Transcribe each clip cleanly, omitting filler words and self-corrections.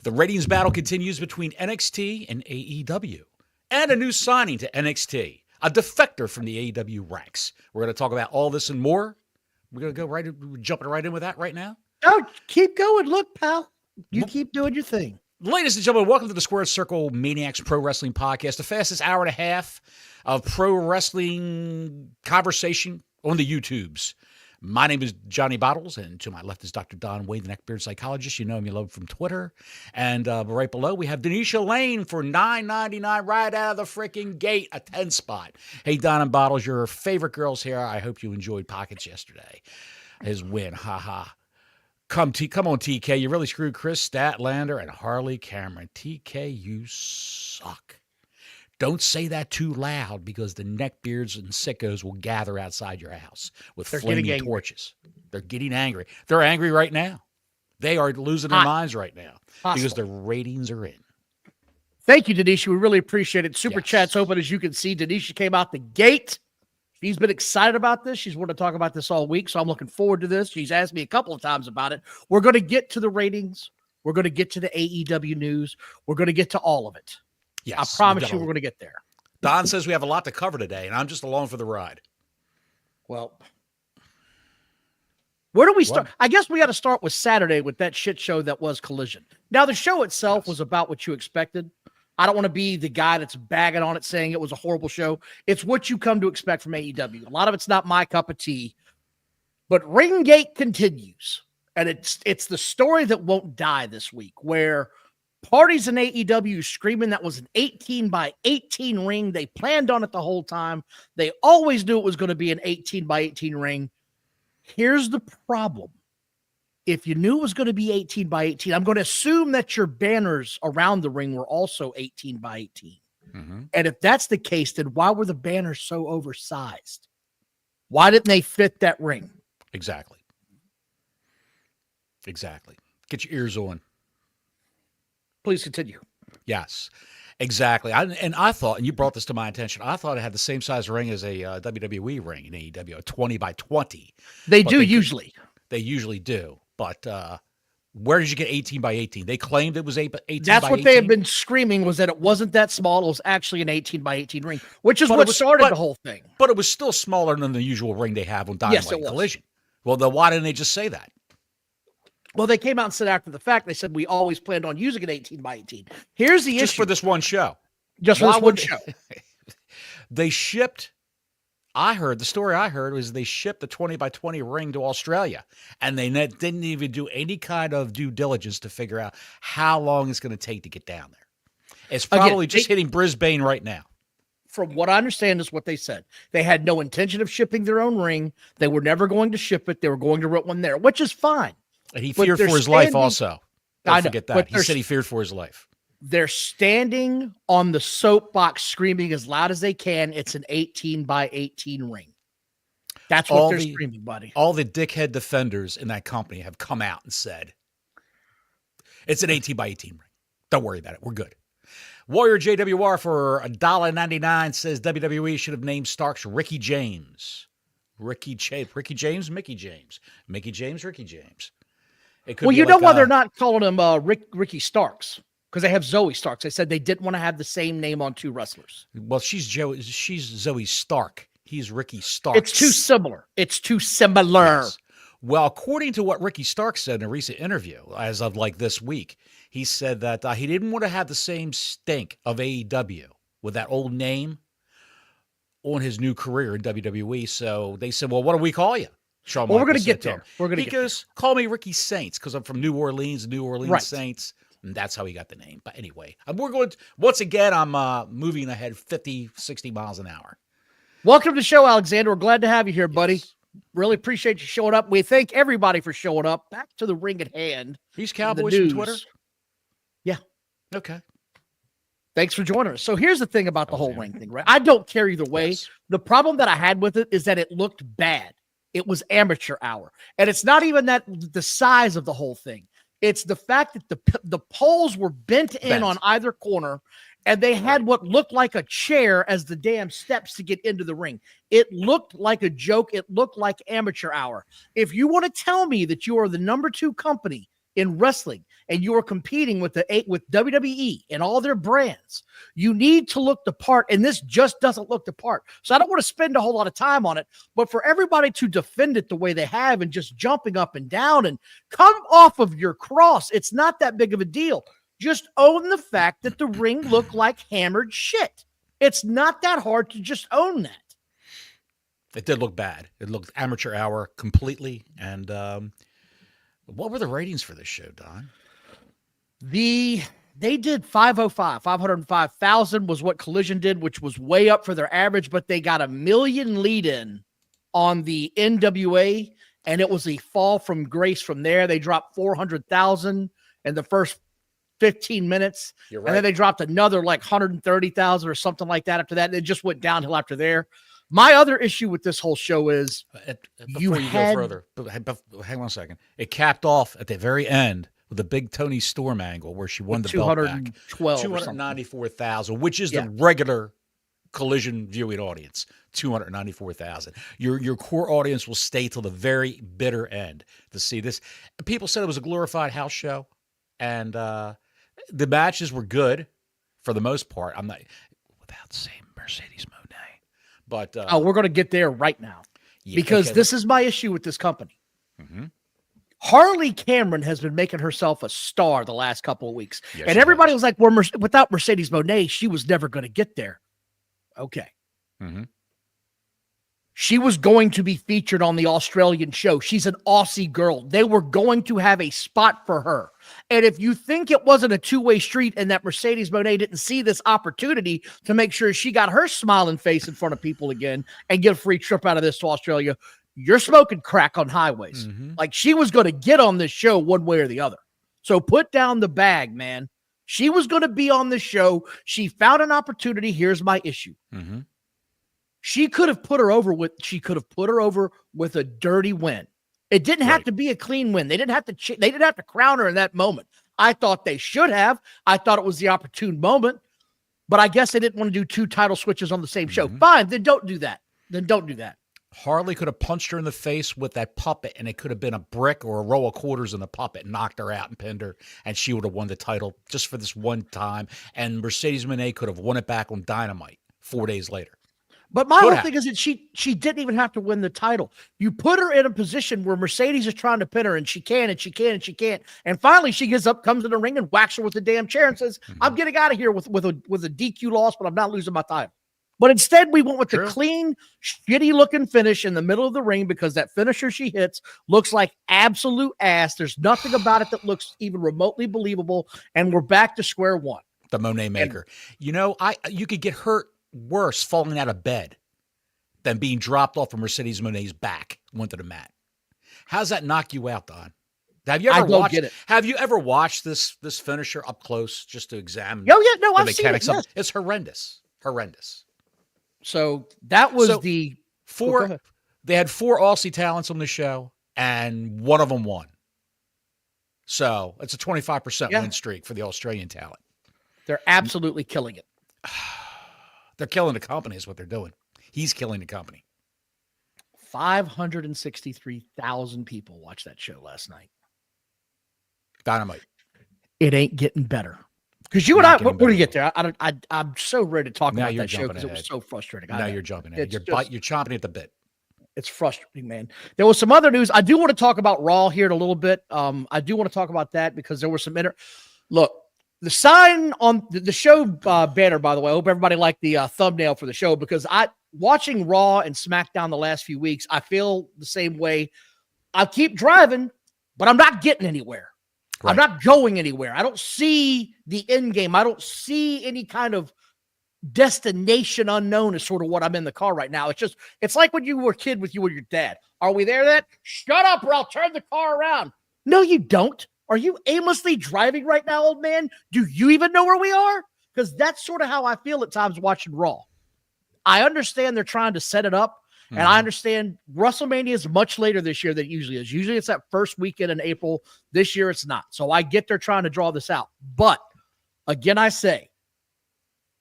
The ratings battle continues between NXT and AEW. And a new signing to NXT, a defector from the AEW ranks. We're going to talk about all this and more. We're going to go jumping right in with that right now. Oh, keep going. Look, pal, you keep doing your thing. Ladies and gentlemen, welcome to the Squared Circle Maniacs Pro Wrestling Podcast, the fastest hour and a half of pro wrestling conversation on the YouTubes. My name is Johnny Bottles, and to my left is Dr. Don Wade, the neckbeard psychologist. You know him, you love him from Twitter. And right below, we have Denisha Lane for $9.99 right out of the freaking gate, a 10 spot. Hey, Don and Bottles, your favorite girls here. I hope you enjoyed Pockets yesterday. His win, haha. Come on, TK. You really screwed Chris Statlander and Harley Cameron. TK, you suck. Don't say that too loud because the neckbeards and sickos will gather outside your house with flaming torches. They're getting angry. They're angry right now. They are losing their minds right now because their ratings are in. Thank you, Denisha. We really appreciate it. Super Chat's open, as you can see. Denisha came out the gate. She's been excited about this. She's wanted to talk about this all week, so I'm looking forward to this. She's asked me a couple of times about it. We're going to get to the ratings. We're going to get to the AEW news. We're going to get to all of it. Yes, I promise you we're going to get there. Don says we have a lot to cover today, and I'm just along for the ride. Well, where do we start? I guess we got to start with Saturday with that shit show that was Collision. Now, the show itself was about what you expected. I don't want to be the guy that's bagging on it saying it was a horrible show. It's what you come to expect from AEW. A lot of it's not my cup of tea. But Ringgate continues. And it's the story that won't die this week, where parties in AEW screaming that was an 18 by 18 ring. They planned on it the whole time. They always knew it was going to be an 18 by 18 ring. Here's the problem. If you knew it was going to be 18 by 18, I'm going to assume that your banners around the ring were also 18 by 18. Mm-hmm. And if that's the case, then why were the banners so oversized? Why didn't they fit that ring? Exactly. Get your ears on. Please continue. Yes, exactly. I thought, and you brought this to my attention, I thought it had the same size ring as a WWE ring in AEW, a 20 by 20. They usually. They usually do. But where did you get 18 by 18? They claimed it was 18 by 18. That's what they have been screaming, was that it wasn't that small. It was actually an 18 by 18 ring, which is what started the whole thing. But it was still smaller than the usual ring they have on Dynamite Collision. Well, then why didn't they just say that? Well, they came out and said after the fact, they said, we always planned on using an 18 by 18. Here's the issue. Just for this one show. Just for this one show. They shipped, the story I heard was they shipped the 20 by 20 ring to Australia, and they didn't even do any kind of due diligence to figure out how long it's going to take to get down there. It's probably just hitting Brisbane right now. From what I understand is what they said. They had no intention of shipping their own ring. They were never going to ship it. They were going to rent one there, which is fine. And he feared for his life also. Don't forget that. He said he feared for his life. They're standing on the soapbox screaming as loud as they can. It's an 18 by 18 ring. That's what they're screaming, buddy. All the dickhead defenders in that company have come out and said, it's an 18 by 18 ring. Don't worry about it. We're good. Warrior JWR for $1.99 says WWE should have named Starks Ricky James. Ricky James, Mickey James. Mickey James, Ricky James. Well, you know why they're not calling him Ricky Starks? Because they have Zoe Starks. They said they didn't want to have the same name on two wrestlers. Well, she's Zoe Stark. He's Ricky Starks. It's too similar. Yes. Well, according to what Ricky Starks said in a recent interview, as of this week, he said that he didn't want to have the same stink of AEW with that old name on his new career in WWE. So they said, well, what do we call you? We're going to get there. Call me Ricky Saints because I'm from New Orleans Saints. And that's how he got the name. But anyway, we're going to, once again, I'm moving ahead 50, 60 miles an hour. Welcome to the show, Alexander. We're glad to have you here, buddy. Really appreciate you showing up. We thank everybody for showing up. Back to the ring at hand. These Cowboys from Twitter? Yeah. Okay. Thanks for joining us. So here's the thing about the whole ring thing, right? I don't care either way. Yes. The problem that I had with it is that it looked bad. It was amateur hour. And it's not even that the size of the whole thing. It's the fact that the poles were bent in on either corner, and they had what looked like a chair as the damn steps to get into the ring. It looked like a joke. It looked like amateur hour. If you want to tell me that you are the number 2 company in wrestling and you are competing with with WWE and all their brands, you need to look the part, and this just doesn't look the part. So I don't want to spend a whole lot of time on it, but for everybody to defend it the way they have and just jumping up and down and come off of your cross, it's not that big of a deal. Just own the fact that the ring looked like hammered shit. It's not that hard to just own that. It did look bad. It looked amateur hour completely. And what were the ratings for this show, Don? They did 505,000 was what Collision did, which was way up for their average, but they got 1 million lead in on the NWA, and it was a fall from grace from there. They dropped 400,000 in the first 15 minutes. You're right. And then they dropped another like 130,000 or something like that after that. And it just went downhill after there. My other issue with this whole show is before you go further, hang on a second. It capped off at the very end with a big Tony Storm angle where she won the belt back. 294,000, which is the regular Collision viewing audience. 294,000. Your core audience will stay till the very bitter end to see this. People said it was a glorified house show, and the matches were good for the most part. I'm not without saying Mercedes Moné. But we're going to get there right now because this is my issue with this company. Mm-hmm. Harley Cameron has been making herself a star the last couple of weeks. Yes, and everybody was like, well, without Mercedes Moné, she was never going to get there. Okay. Mm-hmm. She was going to be featured on the Australian show. She's an Aussie girl. They were going to have a spot for her. And if you think it wasn't a two-way street and that Mercedes Moné didn't see this opportunity to make sure she got her smiling face in front of people again and get a free trip out of this to Australia, you're smoking crack on highways. Mm-hmm. Like, she was going to get on this show one way or the other. So put down the bag, man. She was going to be on the show. She found an opportunity. Here's my issue. Mm-hmm. She could have put her over with a dirty win. It didn't have to be a clean win. They didn't have to crown her in that moment. I thought they should have. I thought it was the opportune moment, but I guess they didn't want to do two title switches on the same show. Fine, then don't do that. Harley could have punched her in the face with that puppet, and it could have been a brick or a row of quarters in the puppet, knocked her out and pinned her, and she would have won the title just for this one time. And Mercedes Moné could have won it back on Dynamite 4 days later. But my whole thing is that she didn't even have to win the title. You put her in a position where Mercedes is trying to pin her, and she can, and she can, and she can't. And finally, she gets up, comes in the ring, and whacks her with the damn chair and says, "I'm getting out of here with a DQ loss, but I'm not losing my title." But instead, we went with the clean, shitty-looking finish in the middle of the ring because that finisher she hits looks like absolute ass. There's nothing about it that looks even remotely believable, and we're back to square one. The Monet Maker. You could get hurt worse falling out of bed than being dropped off of Mercedes Moné's back went to the mat. How's that knock you out, Don? Have you ever watched this finisher up close just to examine the mechanics of it? It's horrendous. So that was they had 4 Aussie talents on the show, and one of them won. So it's a 25% win streak for the Australian talent. They're absolutely killing it. They're killing the company is what they're doing. He's killing the company. 563,000 people watched that show last night. Dynamite. It ain't getting better. Because you and I, where do you get there? I'm so ready to talk about that show because it was so frustrating. Now you're jumping ahead. You're chomping at the bit. It's frustrating, man. There was some other news. I do want to talk about Raw here in a little bit. I do want to talk about that because there were some look. The sign on the show banner, by the way, I hope everybody liked the thumbnail for the show because watching Raw and SmackDown the last few weeks, I feel the same way. I keep driving, but I'm not getting anywhere. Right. I'm not going anywhere. I don't see the end game. I don't see any kind of destination unknown is sort of what I'm in the car right now. It's like when you were a kid with you and your dad. Are we there yet? Shut up or I'll turn the car around. No, you don't. Are you aimlessly driving right now, old man? Do you even know where we are? Because that's sort of how I feel at times watching Raw. I understand they're trying to set it up, and I understand WrestleMania is much later this year than it usually is. Usually it's that first weekend in April. This year it's not. So I get they're trying to draw this out. But, again, I say,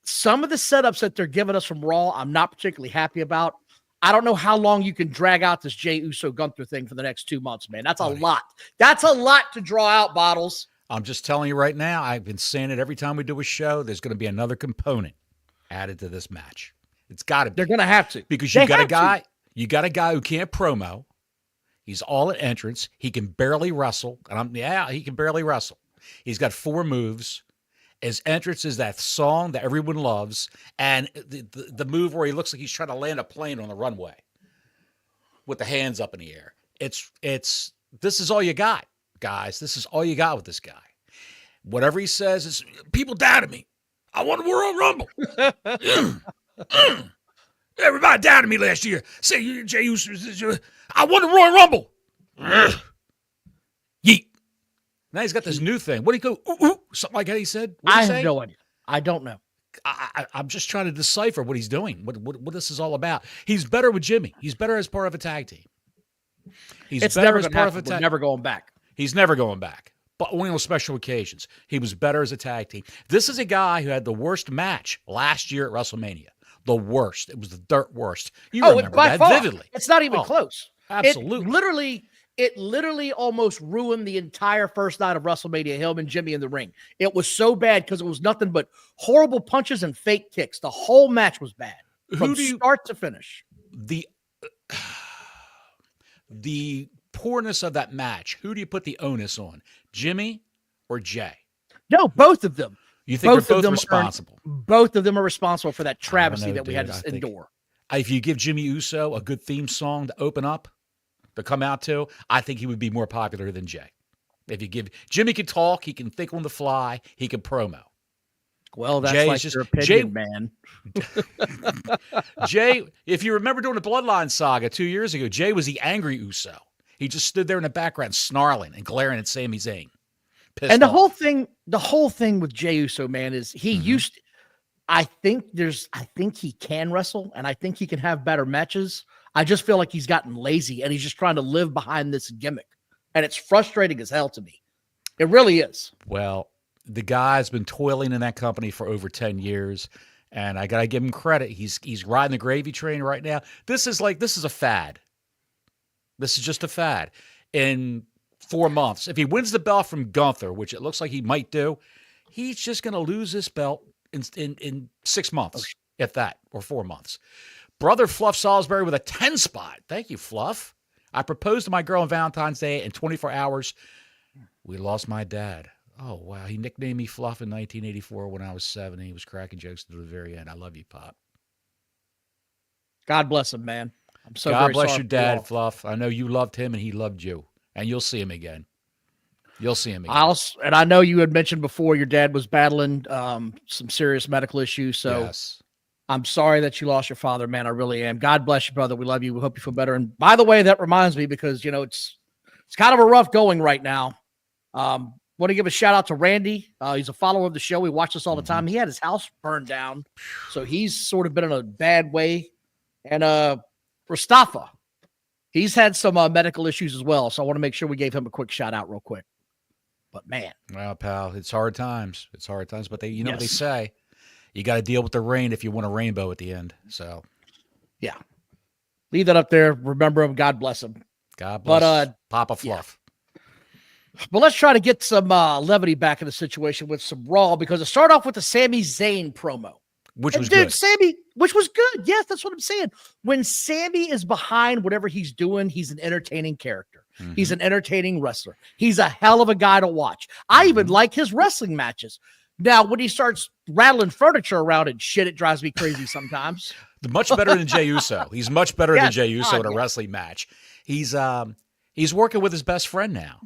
some of the setups that they're giving us from Raw, I'm not particularly happy about. I don't know how long you can drag out this Jey Uso Gunther thing for the next 2 months, man. That's a lot. That's a lot to draw out, Bottles. I'm just telling you right now, I've been saying it every time we do a show, there's going to be another component added to this match. It's got to be. They're going to have to. Because you got a guy who can't promo. He's all at entrance. He can barely wrestle. And he can barely wrestle. He's got 4 moves. His entrance is that song that everyone loves. And the move where he looks like he's trying to land a plane on the runway with the hands up in the air. This is all you got, guys. This is all you got with this guy. Whatever he says is, people doubted me. I won the World Rumble. Everybody doubted me last year. Say, Jey Uso, I won the Royal Rumble. Yeet. Now he's got this new thing. What did he go? Ooh, ooh, something like that he said? I have no idea. I don't know. I'm just trying to decipher what he's doing, what this is all about. He's better with Jimmy. He's better as part of a tag team. He's better as part of a tag team. Never going back. He's never going back. But only on special occasions. He was better as a tag team. This is a guy who had the worst match last year at WrestleMania. The worst. It was the dirt worst. You remember that vividly. It's not even close. Absolutely. It literally almost ruined the entire first night of WrestleMania, him and Jimmy in the ring. It was so bad because it was nothing but horrible punches and fake kicks. The whole match was bad from start to finish. The poorness of that match, who do you put the onus on? Jimmy or Jay? No, both of them. You think they're both responsible? Both of them are responsible for that travesty that we had to endure. If you give Jimmy Uso a good theme song to open up, to come out to, I think he would be more popular than Jay. If you give Jimmy can talk, he can think on the fly, he can promo. Well, that's your opinion, man. Jay, if you remember during the Bloodline saga 2 years ago, Jay was the angry Uso. He just stood there in the background snarling and glaring at Sami Zayn. And the whole thing with Jey Uso, man, is he used to, I think he can wrestle and I think he can have better matches. I just feel like he's gotten lazy and he's just trying to live behind this gimmick. And it's frustrating as hell to me. It really is. Well, the guy's been toiling in that company for over 10 years. And I got to give him credit. He's riding the gravy train right now. This is a fad. This is just a fad. In 4 months, if he wins the belt from Gunther, which it looks like he might do, he's just going to lose this belt in 6 months, if that, or 4 months. Brother Fluff Salisbury with a 10 spot. Thank you, Fluff. I proposed to my girl on Valentine's Day in 24 hours. We lost my dad. Oh, wow. He nicknamed me Fluff in 1984 when I was 7. He was cracking jokes to the very end. I love you, Pop. God bless him, man. I'm so God bless your dad, Fluff. I know you loved him and he loved you. And you'll see him again. You'll see him again. And I know you had mentioned before your dad was battling some serious medical issues. So yes. I'm sorry that you lost your father, man. I really am. God bless you, brother. We love you. We hope you feel better. And by the way, that reminds me because, it's kind of a rough going right now. Want to give a shout out to Randy. He's a follower of the show. He watches us all the time. He had his house burned down. So he's sort of been in a bad way. And Mustafa, he's had some medical issues as well. So I want to make sure we gave him a quick shout out real quick. But man. Well, pal, it's hard times. It's hard times. But what they say. You got to deal with the rain if you want a rainbow at the end. So, yeah. Leave that up there. Remember him. God bless him. God bless Papa Fluff. Yeah. But let's try to get some levity back in the situation with some Raw because it started off with the Sami Zayn promo. Which was good. Which was good. Yes, that's what I'm saying. When Sami is behind whatever he's doing, he's an entertaining character. Mm-hmm. He's an entertaining wrestler. He's a hell of a guy to watch. I even like his wrestling matches. Now, when he starts rattling furniture around and shit, it drives me crazy sometimes. Much better than Jey Uso. He's much better than Jey Uso in a wrestling match. He's working with his best friend now.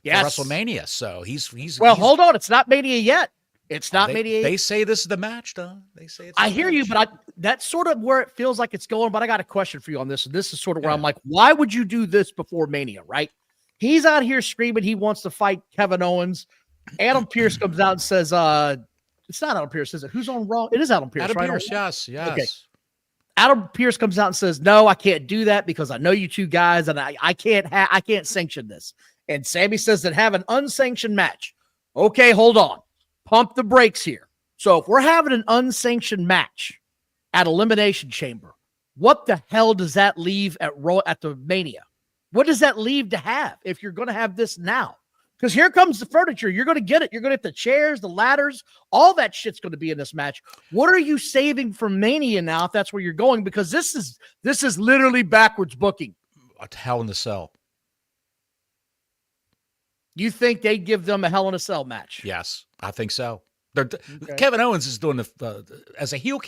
Yes. For WrestleMania. So he's hold on. It's not Mania yet. It's not Mania yet. They say this is the match, though. They say it's I hear you, but that's sort of where it feels like it's going. But I got a question for you on this. And this is sort of where I'm like, why would you do this before Mania, right? He's out here screaming he wants to fight Kevin Owens. Adam Pearce comes out and says, it's not Adam Pearce, is it? Who's on Raw? It is Adam Pearce, right? Pearce, yes. Okay. Adam Pearce comes out and says, no, I can't do that because I know you two guys and I can't sanction this. And Sami says that have an unsanctioned match. Okay, hold on. Pump the brakes here. So if we're having an unsanctioned match at Elimination Chamber, what the hell does that leave at Raw at the Mania? What does that leave to have if you're going to have this now? Because here comes the furniture. You're going to get it. You're going to get the chairs, the ladders, all that shit's going to be in this match. What are you saving for Mania now if that's where you're going? Because this is literally backwards booking. A Hell in a Cell. You think they'd give them a Hell in a Cell match? Yes, I think so. Kevin Owens is doing as a heel.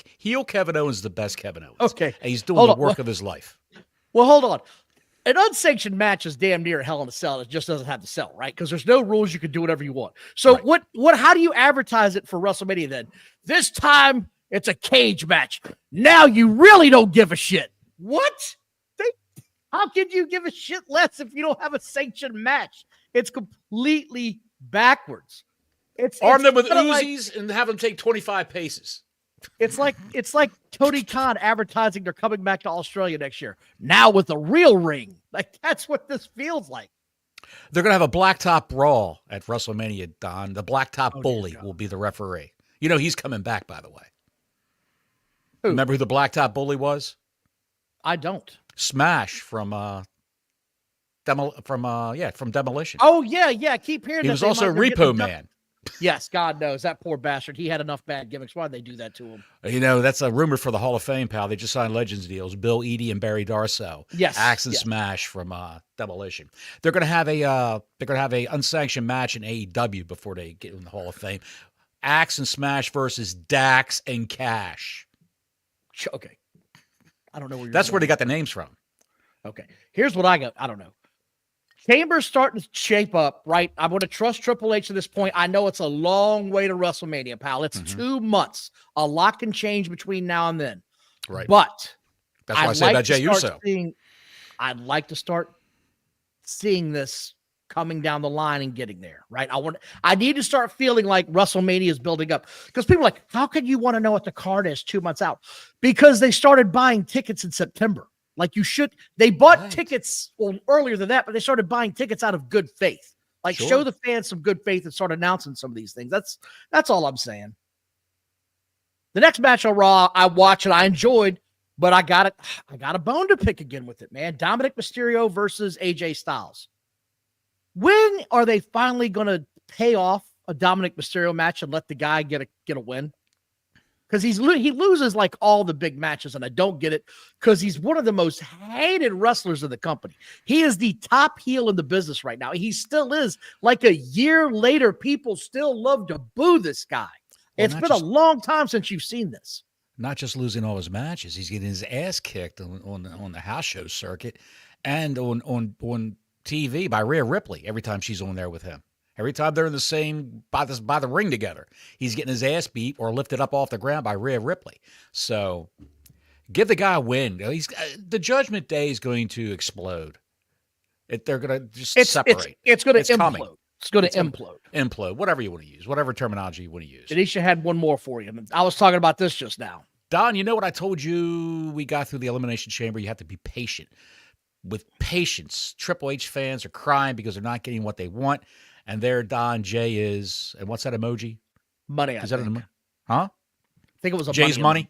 Kevin Owens is the best Kevin Owens. Okay, and he's doing the work of his life. Well, hold on. An unsanctioned match is damn near a Hell in a Cell. It just doesn't have to sell, right? Because there's no rules. You can do whatever you want. So right. How do you advertise it for WrestleMania then? This time it's a cage match. Now you really don't give a shit. What? How can you give a shit less if you don't have a sanctioned match? It's completely backwards. Arm them with Uzis and have them take 25 paces. It's like Tony Khan advertising they're coming back to Australia next year. Now with a real ring. Like, that's what this feels like. They're going to have a blacktop brawl at WrestleMania, Don. The blacktop bully will be the referee. You know, he's coming back, by the way. Who? Remember who the blacktop bully was? I don't. Smash from Demolition. Oh, yeah. Keep hearing he that. He was also Repo Man. Yes, God knows. That poor bastard. He had enough bad gimmicks. Why'd they do that to him? You know, that's a rumor for the Hall of Fame, pal. They just signed Legends deals. Bill Eadie and Barry Darsow. Yes. Axe and Smash from Demolition. They're gonna have a unsanctioned match in AEW before they get in the Hall of Fame. Axe and Smash versus Dax and Cash. Okay. I don't know where you're That's where they got the names from. Okay. Here's what I got. I don't know. Chamber's starting to shape up, right? I'm going to trust Triple H at this point. I know it's a long way to WrestleMania, pal. It's 2 months. A lot can change between now and then. Right. But that's why I say about Jey Uso. I'd like to start seeing this coming down the line and getting there, right? I need to start feeling like WrestleMania is building up. Because people are like, how could you want to know what the card is 2 months out? Because they started buying tickets in September. Like you should, they bought tickets earlier than that, but they started buying tickets out of good faith. Like show the fans some good faith and start announcing some of these things. That's all I'm saying. The next match on Raw, I watched and I enjoyed, but I got a bone to pick again with it, man. Dominic Mysterio versus AJ Styles. When are they finally going to pay off a Dominic Mysterio match and let the guy get a win? Because he loses like all the big matches, and I don't get it because he's one of the most hated wrestlers in the company. He is the top heel in the business right now. He still is. Like a year later, people still love to boo this guy. Well, it's been a long time since you've seen this. Not just losing all his matches, he's getting his ass kicked on the house show circuit and on TV by Rhea Ripley every time she's on there with him. Every time they're in the same by the ring together, he's getting his ass beat or lifted up off the ground by Rhea Ripley. So, give the guy a win. The Judgment Day is going to explode. They're going to just separate. It's going to implode. Coming. It's going to implode. Implode. Whatever you want to use. Whatever terminology you want to use. Denisha had one more for you. I was talking about this just now. Don, you know what I told you? We got through the Elimination Chamber. You have to be patient. With patience, Triple H fans are crying because they're not getting what they want. And there, Don, Jay is, and what's that emoji? Money, is that an emoji? Huh? I think it was a Jay's money.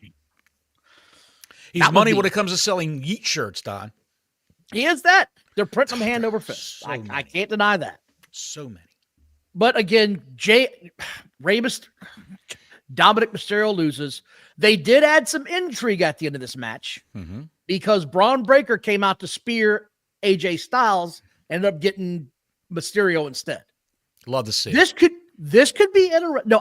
He's money when it comes to selling Yeet shirts, Don. He is that. They're printing them hand over fist. So I can't deny that. So many. But again, Dominic Mysterio loses. They did add some intrigue at the end of this match because Braun Breaker came out to spear AJ Styles, ended up getting Mysterio instead. Love to see this could be interesting. No,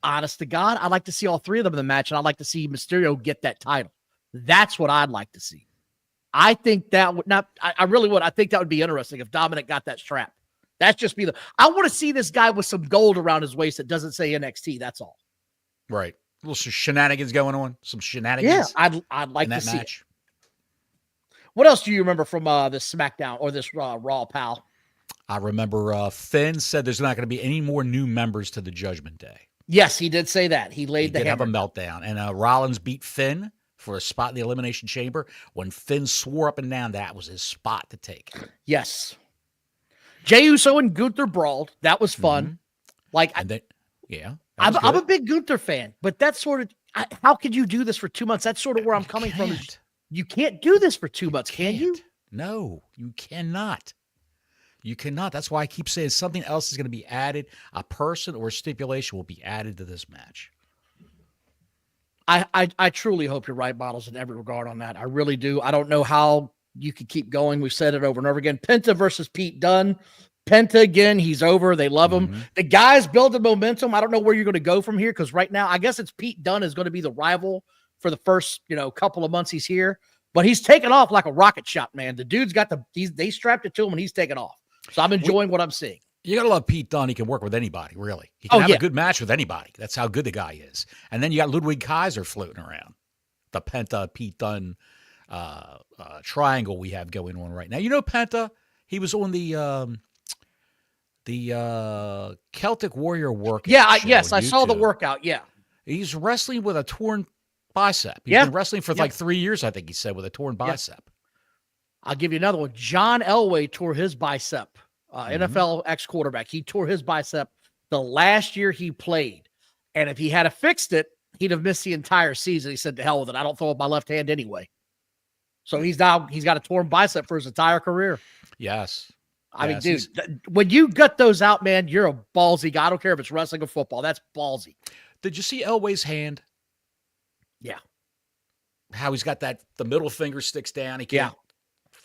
honest to God, I'd like to see all three of them in the match, and I'd like to see Mysterio get that title. That's what I'd like to see. I think that would not. I really would. I think that would be interesting if Dominic got that strap. That's just I want to see this guy with some gold around his waist that doesn't say NXT. That's all. Right. A little shenanigans going on. Some shenanigans. Yeah, I'd like to see match. It. What else do you remember from this SmackDown or this Raw, pal? I remember Finn said there's not going to be any more new members to the Judgment Day. Yes, he did say that. He laid the hammer. Have a meltdown. And Rollins beat Finn for a spot in the Elimination Chamber when Finn swore up and down that was his spot to take. Yes. Jey Uso and Gunther brawled. That was fun. I'm a big Gunther fan, but that's sort of how could you do this for 2 months? That's sort of where I'm coming from. You can't do this for 2 months, can you? No, you cannot. You cannot. That's why I keep saying something else is going to be added. A person or a stipulation will be added to this match. I truly hope you're right, Bottles, in every regard on that. I really do. I don't know how you could keep going. We've said it over and over again. Penta versus Pete Dunne. Penta again, he's over. They love him. The guy's building momentum. I don't know where you're going to go from here because right now, I guess it's Pete Dunne is going to be the rival for the first, couple of months he's here. But he's taken off like a rocket shot, man. The dude's got they strapped it to him and he's taken off. So I'm enjoying what I'm seeing. You got to love Pete Dunne. He can work with anybody, really. He can have a good match with anybody. That's how good the guy is. And then you got Ludwig Kaiser floating around. The Penta, Pete Dunne triangle we have going on right now. Penta, he was on the Celtic Warrior workout. Yeah, I saw the workout, yeah. He's wrestling with a torn bicep. He's been wrestling for like 3 years, I think he said, with a torn bicep. I'll give you another one. John Elway tore his bicep. NFL ex-quarterback. He tore his bicep the last year he played. And if he had fixed it, he'd have missed the entire season. He said, to hell with it. I don't throw with my left hand anyway. So he's got a torn bicep for his entire career. Yes. I mean, dude, when you gut those out, man, you're a ballsy guy. I don't care if it's wrestling or football. That's ballsy. Did you see Elway's hand? Yeah. How he's got the middle finger sticks down. He can't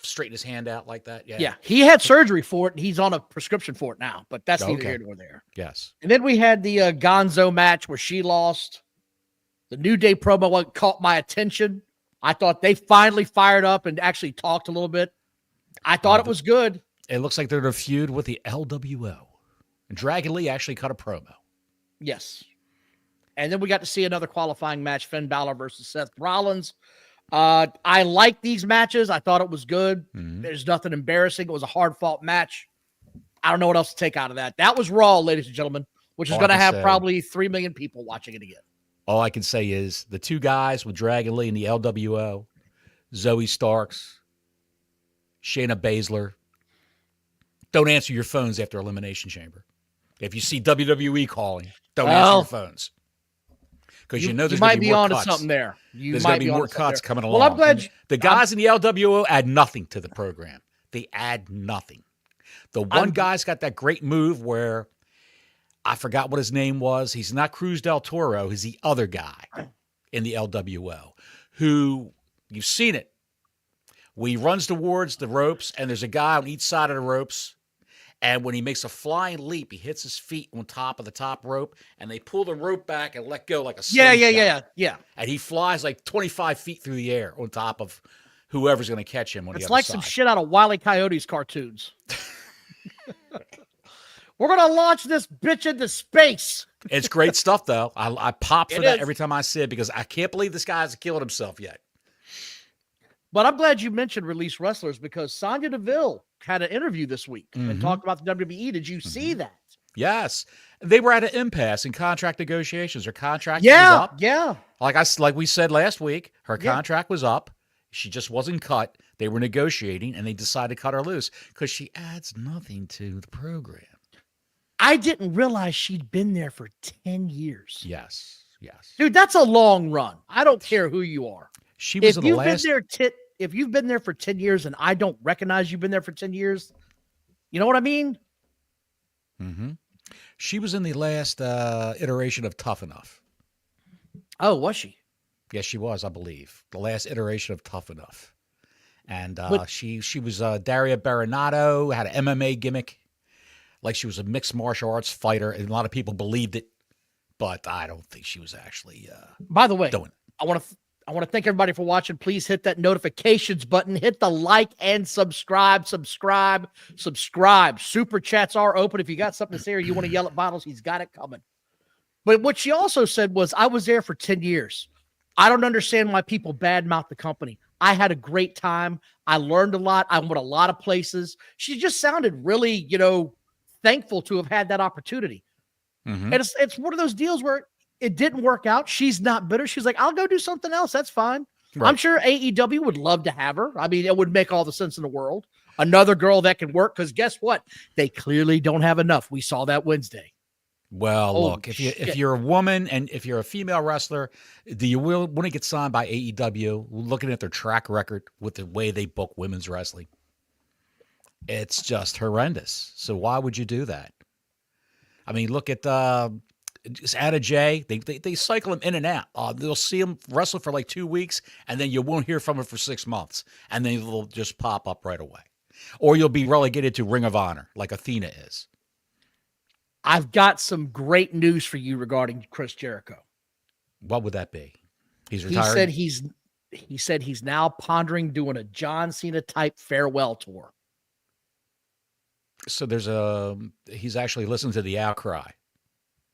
straighten his hand out like that. Yeah. He had surgery for it, and he's on a prescription for it now, but that's neither here nor there. Yes. And then we had the Gonzo match where she lost. The New Day promo caught my attention. I thought they finally fired up and actually talked a little bit. I thought it was good. It looks like they're in a feud with the LWO. And Dragon Lee actually cut a promo. Yes. And then we got to see another qualifying match, Finn Balor versus Seth Rollins. I like these matches. I thought it was good. There's nothing embarrassing. It was a hard-fought match. I don't know what else to take out of that. That was Raw, ladies and gentlemen, which is going to have probably 3 million people watching it again. All I can say is the two guys with Dragon Lee and the LWO, Zoe Starks, Shayna Baszler, don't answer your phones after Elimination Chamber. If you see WWE calling, don't answer your phones. Because there's might be more onto cuts. Something there. There's going to be more cuts coming along. Well, I'm glad the guys in the LWO add nothing to the program. They add nothing. The one guy's got that great move where I forgot what his name was. He's not Cruz del Toro. He's the other guy in the LWO who you've seen it. When he runs towards the ropes and there's a guy on each side of the ropes. And when he makes a flying leap, he hits his feet on top of the top rope, and they pull the rope back and let go like a slingshot. Yeah. And he flies like 25 feet through the air on top of whoever's going to catch him on the other side. It's like some shit out of Wile E. Coyote's cartoons. We're going to launch this bitch into space. It's great stuff, though. I pop for that every time I see it because I can't believe this guy hasn't killed himself yet. But I'm glad you mentioned released wrestlers because Sonia Deville had an interview this week and talked about the WWE. Did you see that? Yes. They were at an impasse in contract negotiations. Her contract was up. Yeah. Like we said last week, her contract was up. She just wasn't cut. They were negotiating, and they decided to cut her loose because she adds nothing to the program. I didn't realize she'd been there for 10 years. Yes. Dude, that's a long run. I don't care who you are. She was in the last... If you've been there for 10 years and I don't recognize you've been there for 10 years, you know what I mean? She was in the last iteration of Tough Enough. Oh, was she? Yes, she was, I believe. The last iteration of Tough Enough. And she was Daria Baronato, had an MMA gimmick. Like she was a mixed martial arts fighter, and a lot of people believed it. But I don't think she was actually By the way, doing it. I want to thank everybody for watching. Please hit that notifications button. Hit the like and subscribe. Subscribe. Super chats are open. If you got something to say or you want to yell at Bottles, he's got it coming. But what she also said was, I was there for 10 years. I don't understand why people badmouth the company. I had a great time. I learned a lot. I went a lot of places. She just sounded really, thankful to have had that opportunity. And it's one of those deals where it didn't work out. She's not bitter. She's like, I'll go do something else. That's fine. Right. I'm sure AEW would love to have her. I mean, it would make all the sense in the world. Another girl that can work, because guess what? They clearly don't have enough. We saw that Wednesday. Well, look, if you're a woman and if you're a female wrestler, do you want to get signed by AEW, looking at their track record with the way they book women's wrestling? It's just horrendous. So why would you do that? I mean, look at just Anna Jay. They cycle him in and out. They'll see him wrestle for like 2 weeks, and then you won't hear from him for 6 months, and then they'll just pop up right away. Or you'll be relegated to Ring of Honor, like Athena is. I've got some great news for you regarding Chris Jericho. What would that be? He's retired. He said he's now pondering doing a John Cena type farewell tour. So he's actually listened to the outcry.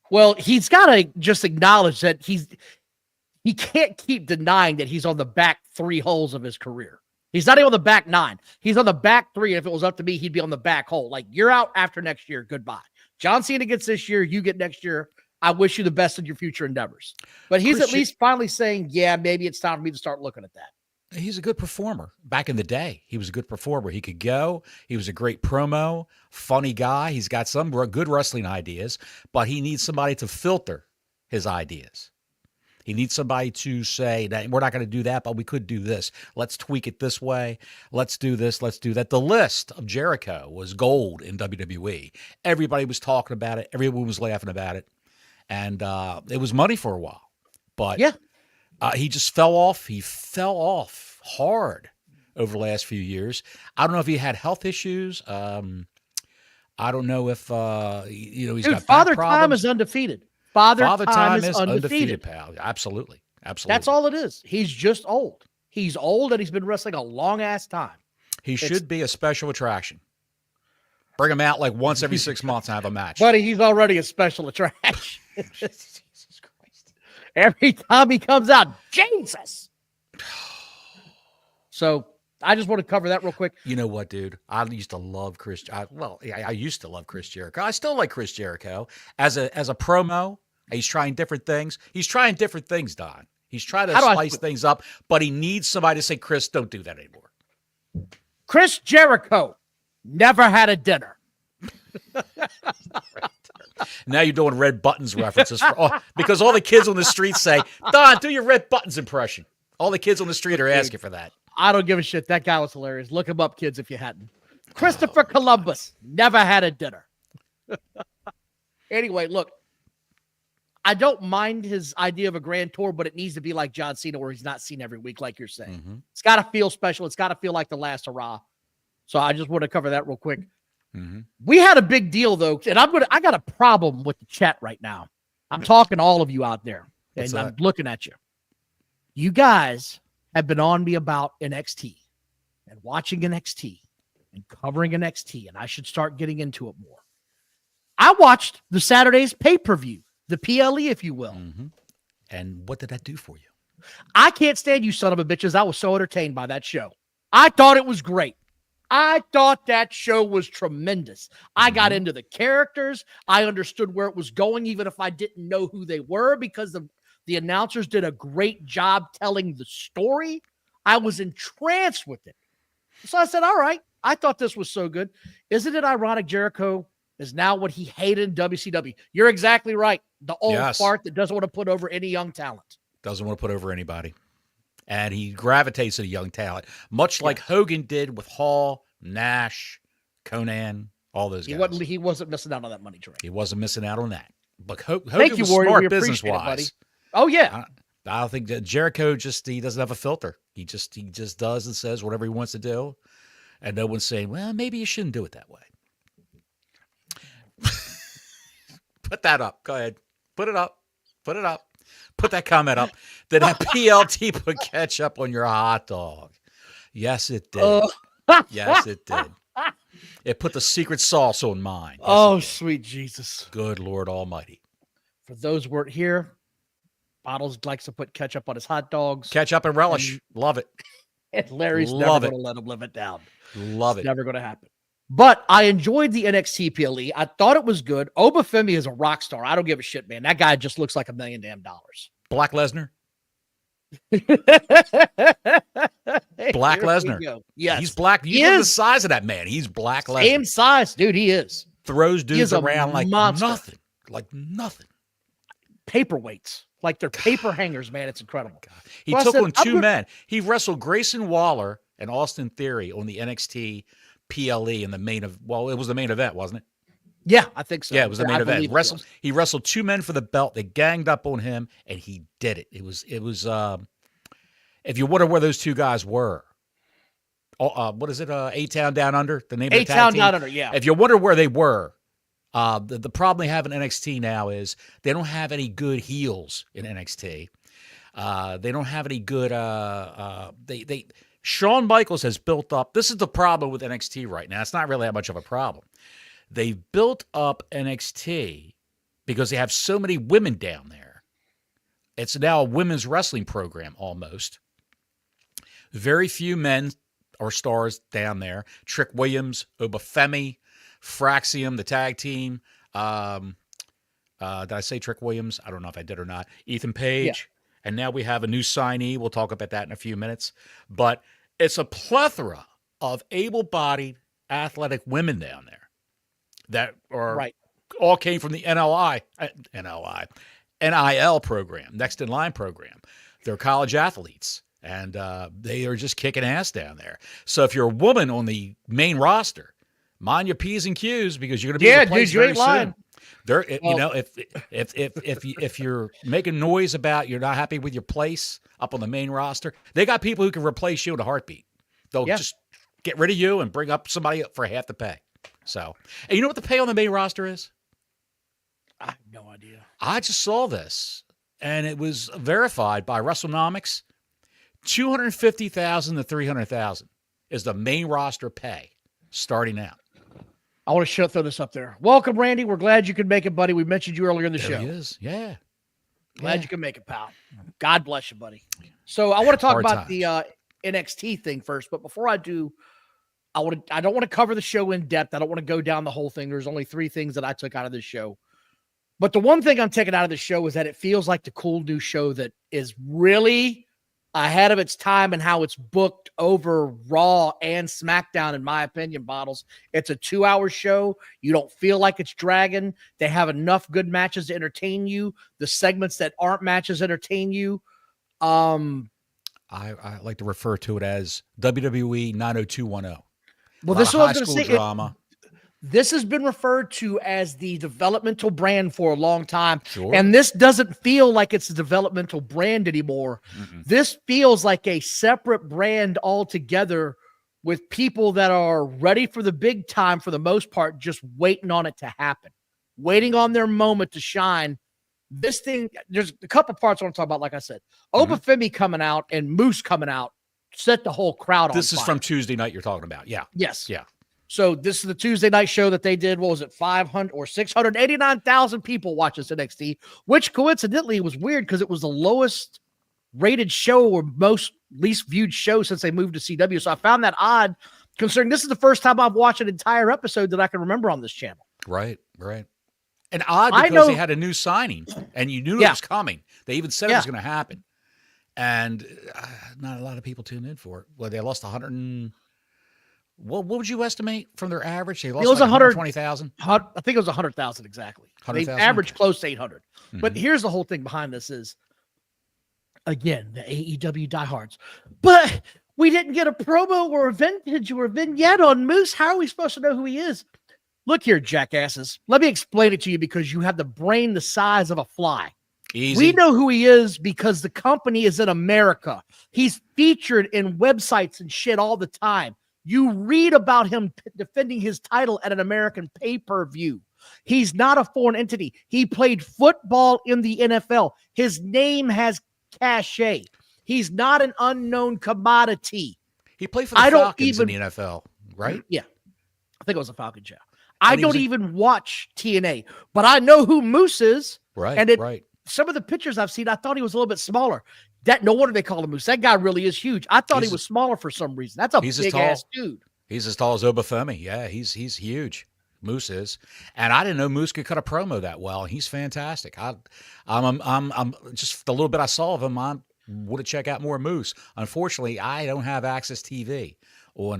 Well, he's got to just acknowledge that he can't keep denying that he's on the back 3 holes of his career. He's not even on the back 9. He's on the back 3. And if it was up to me, he'd be on the back hole. Like, you're out after next year. Goodbye. John Cena gets this year. You get next year. I wish you the best in your future endeavors. But he's at least finally saying, yeah, maybe it's time for me to start looking at that. He's a good performer. Back in the day, he was a good performer. He could go. He was a great promo, funny guy. He's got some good wrestling ideas, but he needs somebody to filter his ideas. He needs somebody to say that we're not going to do that, but we could do this. Let's tweak it this way. Let's do this. Let's do that. The list of Jericho was gold in WWE. Everybody was talking about it. Everyone was laughing about it. And it was money for a while. But yeah. He just fell off. He fell off hard over the last few years. I don't know if he had health issues. I don't know if he's got Father back problems. Time is undefeated. Father Time is undefeated, pal. Absolutely. That's all it is. He's just old. He's old and he's been wrestling a long ass time. He should be a special attraction. Bring him out like once every 6 months and have a match. Buddy, he's already a special attraction. Jesus Christ. Every time he comes out, Jesus. So I just want to cover that real quick. You know what, dude? I used to love Chris. I used to love Chris Jericho. I still like Chris Jericho as a promo. He's trying different things. He's trying different things, Don. He's trying to spice things up, but he needs somebody to say, Chris, don't do that anymore. Chris Jericho never had a dinner. Now you're doing Red Buttons references because all the kids on the street say, Don, do your Red Buttons impression. All the kids on the street are asking for that. I don't give a shit. That guy was hilarious. Look him up, kids, if you hadn't. Christopher Columbus never had a dinner. Anyway, look, I don't mind his idea of a grand tour, but it needs to be like John Cena, where he's not seen every week, like you're saying. Mm-hmm. It's got to feel special. It's got to feel like the last hurrah. So I just want to cover that real quick. Mm-hmm. We had a big deal, though, and I got a problem with the chat right now. I'm talking to all of you out there, and I'm looking at you. You guys have been on me about NXT and watching NXT and covering NXT, and I should start getting into it more. I watched the Saturday's pay-per-view, the PLE, if you will. Mm-hmm. And what did that do for you? I can't stand you son of a bitches. I was so entertained by that show. I thought it was great. I thought that show was tremendous. I got into the characters. I understood where it was going, even if I didn't know who they were, because the announcers did a great job telling the story. I was entranced with it. So I said, all right, I thought this was so good. Isn't it ironic Jericho is now what he hated in WCW? You're exactly right. The old fart that doesn't want to put over any young talent. Doesn't want to put over anybody. And he gravitates to the young talent, much like Hogan did with Hall, Nash, Conan, all those guys. He wasn't missing out on that money train. He wasn't missing out on that. But Hogan was smart business-wise. Oh, yeah. I don't think that Jericho he doesn't have a filter. He just does and says whatever he wants to do. And no one's saying, well, maybe you shouldn't do it that way. Put that up. Go ahead. Put it up. Put it up. Put that comment up. Did that PLT put ketchup on your hot dog? Yes, it did. Yes, it did. It put the secret sauce on mine. Yes, sweet Jesus. Good Lord Almighty. For those who weren't here, Bottles likes to put ketchup on his hot dogs. Ketchup and relish. Love it. And Larry's never going to let him live it down. Love it. Never going to happen. But I enjoyed the NXT PLE. I thought it was good. Obafemi is a rock star. I don't give a shit, man. That guy just looks like $1 million. Black Lesnar. Black Lesnar. Yes. He's black. You look at the size of that man. He's Black Lesnar. Same size. Dude, he is. Throws dudes around like nothing. Like nothing. Paperweights. Like they're paper hangers, man. It's incredible. God. He took on two men. He wrestled Grayson Waller and Austin Theory on the NXT PLE in the main of. Well, it was the main event, wasn't it? Yeah, I think so. Yeah, it was the main event. believe it was. He wrestled two men for the belt. They ganged up on him, and he did it. It was. If you wonder where those two guys were, what is it? A-Town Down Under. The name of the tag A-Town team? Down Under. Yeah. If you wonder where they were, the problem they have in NXT now is they don't have any good heels in NXT. They don't have any good. Shawn Michaels has built up. This is the problem with NXT right now. It's not really that much of a problem. They've built up NXT because they have so many women down there. It's now a women's wrestling program almost. Very few men are stars down there. Trick Williams, Obafemi, Fraxium, the tag team. Did I say Trick Williams? I don't know if I did or not. Ethan Page. Yeah. And now we have a new signee. We'll talk about that in a few minutes. But it's a plethora of able-bodied, athletic women down there that are all came from the NIL program, Next in Line program. They're college athletes, and they are just kicking ass down there. So if you're a woman on the main roster, mind your P's and Q's because you're going to be replaced very soon. There, you know, if you're making noise about you're not happy with your place up on the main roster, they got people who can replace you in a heartbeat. They'll just get rid of you and bring up somebody for half the pay. So, and you know what the pay on the main roster is? I have no idea. I just saw this, and it was verified by WrestleNomics. $250,000 to $300,000 is the main roster pay starting out. I want to throw this up there. Welcome, Randy. We're glad you could make it, buddy. We mentioned you earlier in the show. He is. Yeah. Glad you can make it, pal. God bless you, buddy. So I want to talk about the NXT thing first, but before I do, I don't want to cover the show in depth. I don't want to go down the whole thing. There's only 3 things that I took out of this show. But the one thing I'm taking out of the show is that it feels like the cool new show that is really ahead of its time and how it's booked over Raw and SmackDown, in my opinion, Bottles. It's a 2-hour show. You don't feel like it's dragging. They have enough good matches to entertain you. The segments that aren't matches entertain you. I like to refer to it as WWE 90210. Well, this is what I was going to say. Drama. This has been referred to as the developmental brand for a long time. Sure. And this doesn't feel like it's a developmental brand anymore. Mm-mm. This feels like a separate brand altogether with people that are ready for the big time for the most part, just waiting on it to happen, waiting on their moment to shine. This thing, there's a couple parts I want to talk about, like I said. Obafemi coming out and Moose coming out set the whole crowd on This is fire. from Tuesday night you're talking about. Yeah. Yes. Yeah. So this is the Tuesday night show that they did. What was it? 500 or 689,000 people watched this NXT, which coincidentally was weird because it was the lowest rated show or least viewed show since they moved to CW. So I found that odd considering this is the first time I've watched an entire episode that I can remember on this channel. Right. And odd because they had a new signing and you knew it was coming. They even said it was going to happen. And not a lot of people tuned in for it. Well, they lost 100 and... What would you estimate from their average? They lost 120,000? I think it was 100,000 exactly. 100,000? They averaged close to 800. Mm-hmm. But here's the whole thing behind this is, again, the AEW diehards. But we didn't get a promo or a vintage or a vignette on Moose. How are we supposed to know who he is? Look here, jackasses. Let me explain it to you because you have the brain the size of a fly. Easy. We know who he is because the company is in America. He's featured in websites and shit all the time. You read about him defending his title at an American pay-per-view. He's not a foreign entity. He played football in the NFL. His name has cachet. He's not an unknown commodity. He played for the Falcons in the NFL, right? Yeah. I think it was a Falcons, yeah. I don't even watch TNA, but I know who Moose is. Right, and some of the pictures I've seen, I thought he was a little bit smaller. No wonder they call him Moose. That guy really is huge. I thought he was smaller for some reason. That's a big ass dude. He's as tall as Obafemi. Yeah, he's huge. Moose is, and I didn't know Moose could cut a promo that well. He's fantastic. I'm just the little bit I saw of him. I would have checked out more Moose. Unfortunately, I don't have access TV on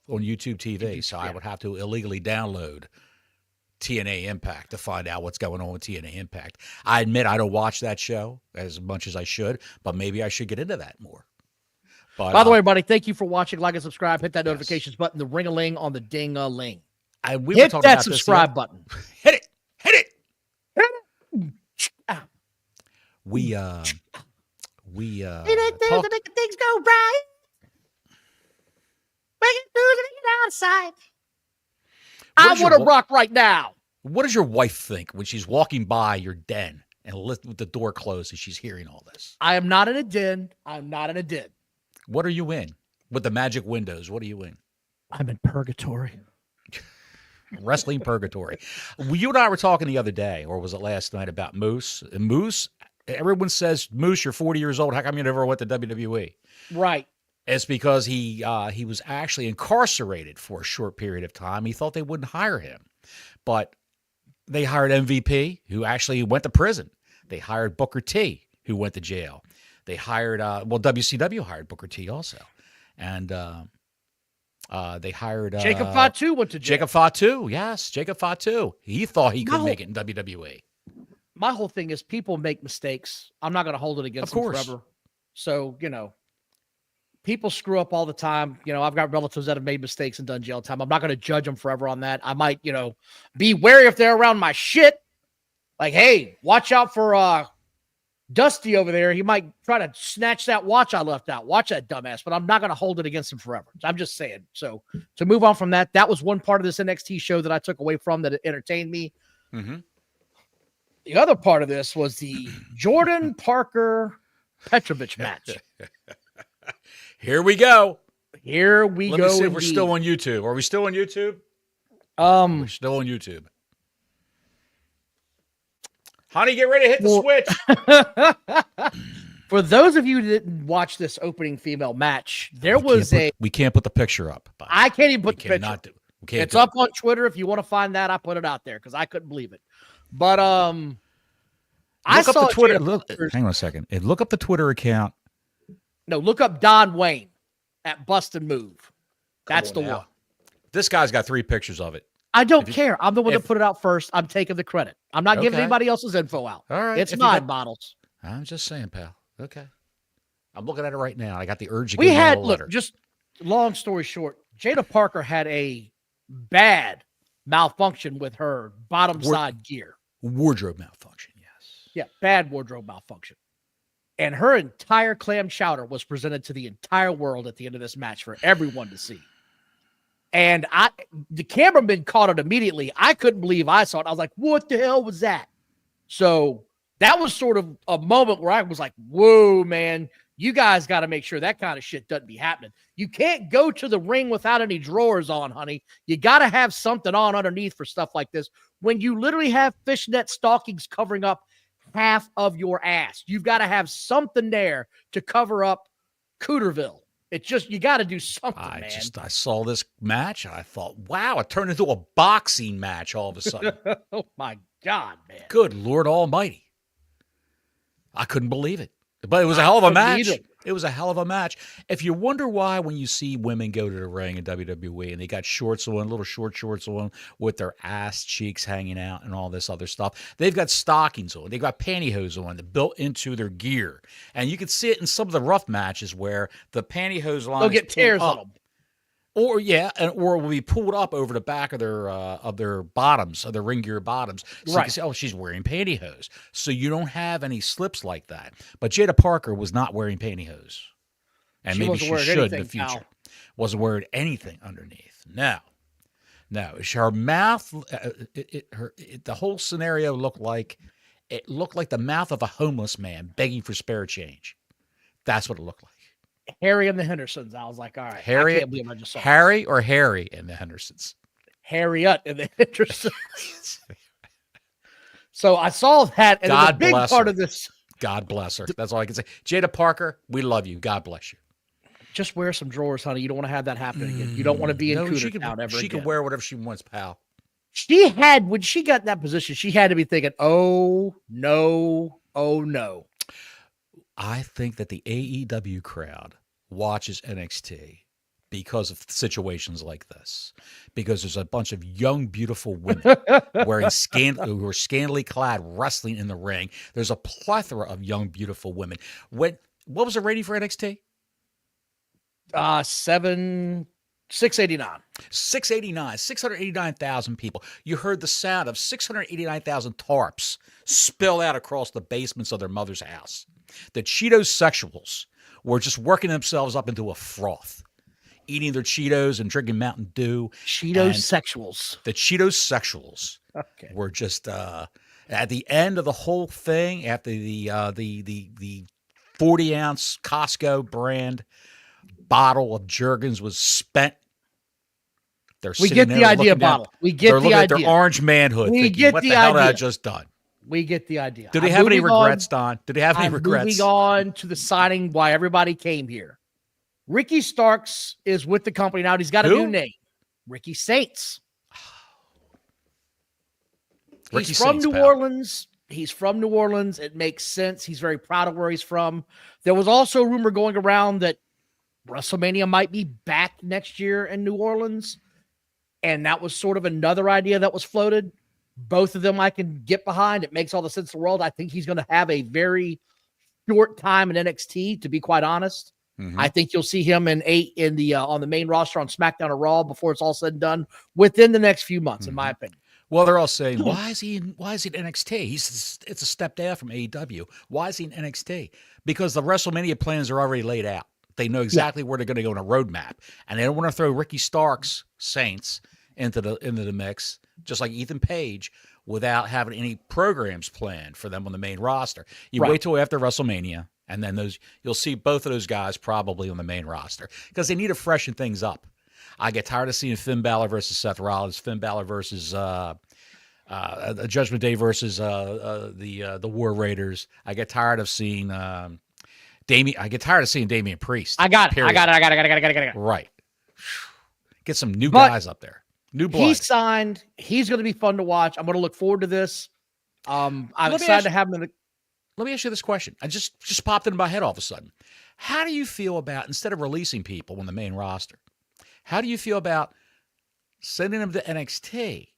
YouTube TV, so I would have to illegally download TNA Impact to find out what's going on with TNA Impact. I admit I don't watch that show as much as I should, but maybe I should get into that more. But, by the way, everybody, thank you for watching. Like and subscribe. Hit that notifications button, the ring-a-ling on the ding-a-ling. We Hit that subscribe button. Hit it. Hit it. Ah. We It ain't things to make things go right. Make it through the outside. I want to rock right now. What does your wife think when she's walking by your den and with the door closed and she's hearing all this? I am not in a den. I'm not in a den. What are you in? With the magic windows, what are you in? I'm in purgatory. Wrestling purgatory. You and I were talking the other day, or was it last night, about Moose? And Moose, everyone says, Moose, you're 40 years old. How come you never went to WWE? Right. It's because he was actually incarcerated for a short period of time. He thought they wouldn't hire him. But they hired MVP, who actually went to prison. They hired Booker T, who went to jail. They hired, WCW hired Booker T also. And they hired Jacob Fatu went to jail. Jacob Fatu, yes, Jacob Fatu. He thought he could make it in WWE. My whole thing is people make mistakes. I'm not going to hold it against them forever. So, people screw up all the time. I've got relatives that have made mistakes and done jail time. I'm not going to judge them forever on that. I might, be wary if they're around my shit. Like, hey, watch out for Dusty over there. He might try to snatch that watch I left out. Watch that dumbass. But I'm not going to hold it against him forever. I'm just saying. So to move on from that, that was one part of this NXT show that I took away from that entertained me. Mm-hmm. The other part of this was the Jordan Parker Petrovich match. Here we go. Here we go. Let me see if we're still on YouTube. Are we still on YouTube? We're still on YouTube. Honey, get ready to hit the switch. For those of you who didn't watch this opening female match, we can't put the picture up. I can't even put the picture. It's up on Twitter. If you want to find that, I put it out there because I couldn't believe it. But I saw the Twitter. Hang on a second. And look up the Twitter account. No, look up Don Wayne at Bust and Move. That's the one. This guy's got 3 pictures of it. I don't care. I'm the one that put it out first. I'm taking the credit. I'm not giving anybody else's info out. All right. It's mine, Bottles. I'm just saying, pal. Okay. I'm looking at it right now. I got the urge to just long story short, Jada Parker had a bad malfunction with her bottom side gear. Wardrobe malfunction, yes. Yeah, bad wardrobe malfunction. And her entire clam chowder was presented to the entire world at the end of this match for everyone to see. And the cameraman caught it immediately. I couldn't believe I saw it. I was like, what the hell was that? So that was sort of a moment where I was like, whoa, man, you guys got to make sure that kind of shit doesn't be happening. You can't go to the ring without any drawers on, honey. You got to have something on underneath for stuff like this. When you literally have fishnet stockings covering up half of your ass, you've got to have something there to cover up Cooterville. It's just, you got to do something, man. I saw this match and I thought, wow, it turned into a boxing match all of a sudden. Oh my God, man. Good Lord Almighty. I couldn't believe it. But it was a hell of a match. It was a hell of a match. If you wonder why when you see women go to the ring in WWE and they got shorts on, little short shorts on with their ass cheeks hanging out and all this other stuff, they've got stockings on. They've got pantyhose on. They're built into their gear. And you can see it in some of the rough matches where the pantyhose line get tears on them. Or will be pulled up over the back of their bottoms, of their ring gear bottoms. So you can say, oh, she's wearing pantyhose. So you don't have any slips like that. But Jada Parker was not wearing pantyhose. And maybe she should in the future. Wasn't wearing anything underneath. No, her mouth, the whole scenario looked like the mouth of a homeless man begging for spare change. That's what it looked like. Harry and the Hendersons. I was like, all right. Harry, I can't believe I just saw Harry this. Or Harry and the Hendersons? Harriet and the Hendersons. So I saw that, and God the big bless part her. of this. God bless her. That's all I can say. Jada Parker, we love you. God bless you. Just wear some drawers, honey. You don't want to have that happen again. You don't want to be in Cooter Town ever again. She can wear whatever she wants, pal. When she got in that position, she had to be thinking, oh, no, oh, no. I think that the AEW crowd watches NXT because of situations like this. Because there's a bunch of young, beautiful women who are scantily clad wrestling in the ring. There's a plethora of young, beautiful women. What was the rating for NXT? 689. 689,000 people. You heard the sound of 689,000 tarps spill out across the basements of their mother's house. The Cheetos sexuals were just working themselves up into a froth, eating their Cheetos and drinking Mountain Dew. Cheetos sexuals. The Cheetos sexuals were just at the end of the whole thing, after the 40-ounce Costco brand bottle of Jergens was spent. We get the idea, bottle. We get the idea. At their orange manhood. We thinking, get what the the hell idea. did I just done? We get the idea. Did they have any regrets, Don? Did they have any regrets? Moving on to the signing why everybody came here. Ricky Starks is with the company now. He's got a new name. Ricky Saints. He's from New Orleans. He's from New Orleans. It makes sense. He's very proud of where he's from. There was also a rumor going around that WrestleMania might be back next year in New Orleans. And that was sort of another idea that was floated. Both of them I can get behind. It makes all the sense in the world. I think he's going to have a very short time in NXT, to be quite honest. Mm-hmm. I think you'll see him on the main roster on SmackDown or Raw before it's all said and done within the next few months, in my opinion. Well, they're all saying, why is he in NXT? It's a step down from AEW. Why is he in NXT? Because the WrestleMania plans are already laid out. They know exactly where they're going to go on a roadmap, and they don't want to throw Ricky Starks Saints into the mix, just like Ethan Page, without having any programs planned for them on the main roster. You wait till after WrestleMania, and then you'll see both of those guys probably on the main roster because they need to freshen things up. I get tired of seeing Finn Balor versus Seth Rollins, Finn Balor versus Judgment Day versus the War Raiders. I get tired of seeing Damian Priest. I got it. Right. Get some new guys up there. New blood. He's signed. He's going to be fun to watch. I'm going to look forward to this. I'm excited to have him in the. Let me ask you this question. I just popped into my head all of a sudden. How do you feel about, instead of releasing people on the main roster, how do you feel about sending them to NXT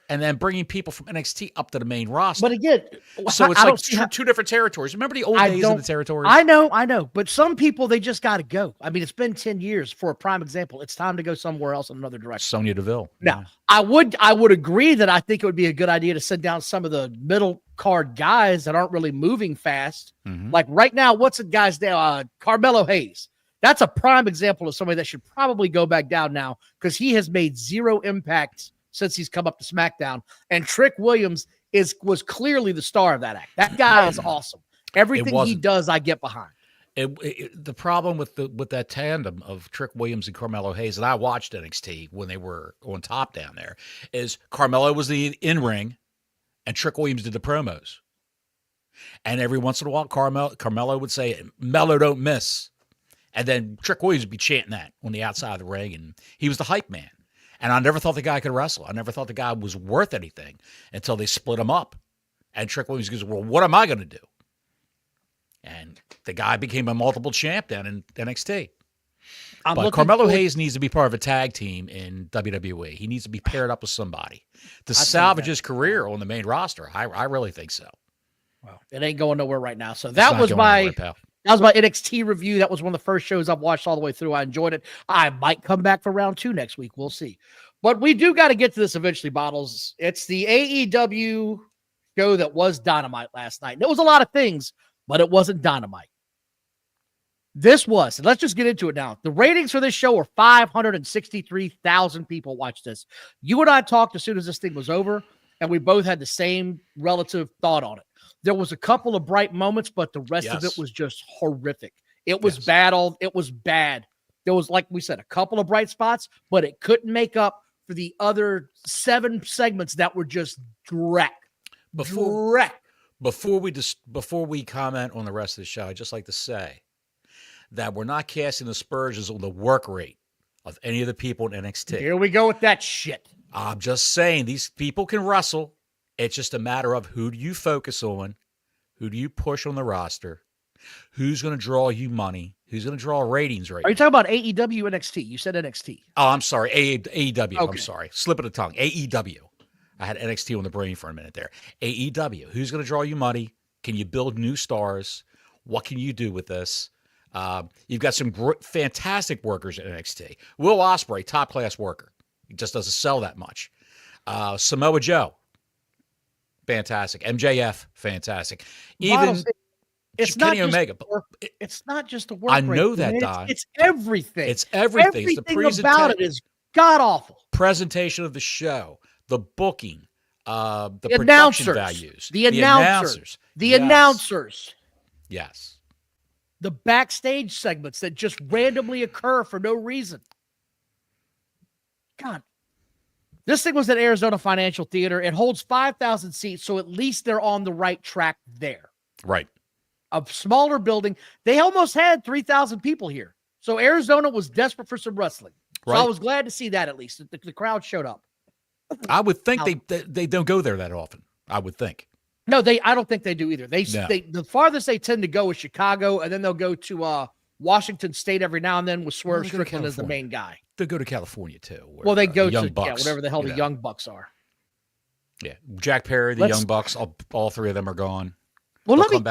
and then bringing people from NXT up to the main roster? But again, so it's like two different territories. Remember the old days of the territories? I know. But some people, they just got to go. I mean, it's been 10 years. For a prime example, it's time to go somewhere else in another direction. Sonia Deville. Now, I would agree that I think it would be a good idea to sit down some of the middle card guys that aren't really moving fast. Mm-hmm. Like right now, what's the guy's name? Carmelo Hayes. That's a prime example of somebody that should probably go back down now because he has made zero impact since he's come up to SmackDown. And Trick Williams was clearly the star of that act. That guy is awesome. Everything he does, I get behind. The problem with that tandem of Trick Williams and Carmelo Hayes, and I watched NXT when they were on top down there, is Carmelo was the in-ring and Trick Williams did the promos. And every once in a while, Carmelo would say, "Mello don't miss." And then Trick Williams would be chanting that on the outside of the ring, and he was the hype man. And I never thought the guy could wrestle. I never thought the guy was worth anything until they split him up. And Trick Williams goes, well, what am I going to do? And the guy became a multiple champ down in NXT. But Carmelo Hayes needs to be part of a tag team in WWE. He needs to be paired up with somebody to salvage his career on the main roster. I really think so. Well, it ain't going nowhere right now. So that was my NXT review. That was one of the first shows I've watched all the way through. I enjoyed it. I might come back for round 2 next week. We'll see. But we do got to get to this eventually, Bottles. It's the AEW show that was Dynamite last night. And it was a lot of things, but it wasn't Dynamite. This was, and let's just get into it now. The ratings for this show were 563,000 people watched this. You and I talked as soon as this thing was over, and we both had the same relative thought on it. There was a couple of bright moments, but the rest of it was just horrific. It was bad. It was bad. There was, like we said, a couple of bright spots, but it couldn't make up for the other 7 segments that were just dreck. Before we comment on the rest of the show, I'd just like to say that we're not casting aspersions on the work rate of any of the people in NXT. Here we go with that shit. I'm just saying these people can wrestle. It's just a matter of who do you focus on, who do you push on the roster, who's going to draw you money, who's going to draw ratings right now. Are you talking about AEW NXT? You said NXT. Oh, I'm sorry. AEW. Okay. I'm sorry. Slip of the tongue. AEW. I had NXT on the brain for a minute there. AEW. Who's going to draw you money? Can you build new stars? What can you do with this? You've got some fantastic workers at NXT. Will Ospreay, top-class worker. He just doesn't sell that much. Samoa Joe, fantastic. MJF, fantastic. Even it's Kenny not Omega. It's not just the work. I know rate, that, man. Don. It's everything. It's everything. Everything about it is god-awful. Presentation of the show, the booking, the production announcers, values. The announcers. Yes. The backstage segments that just randomly occur for no reason. God. This thing was at Arizona Financial Theater. It holds 5,000 seats, so at least they're on the right track there. Right. A smaller building. They almost had 3,000 people here. So Arizona was desperate for some wrestling. So right. I was glad to see that at least. The crowd showed up. I would think they don't go there that often. I would think. No, I don't think they do either. The farthest they tend to go is Chicago, and then they'll go to Washington State every now and then with Swerve Strickland as the main guy. They go to California too. Well, they go to Bucks, whatever the hell the Young Bucks are. Yeah, Jack Perry, the Young Bucks, all three of them are gone. Well, They'll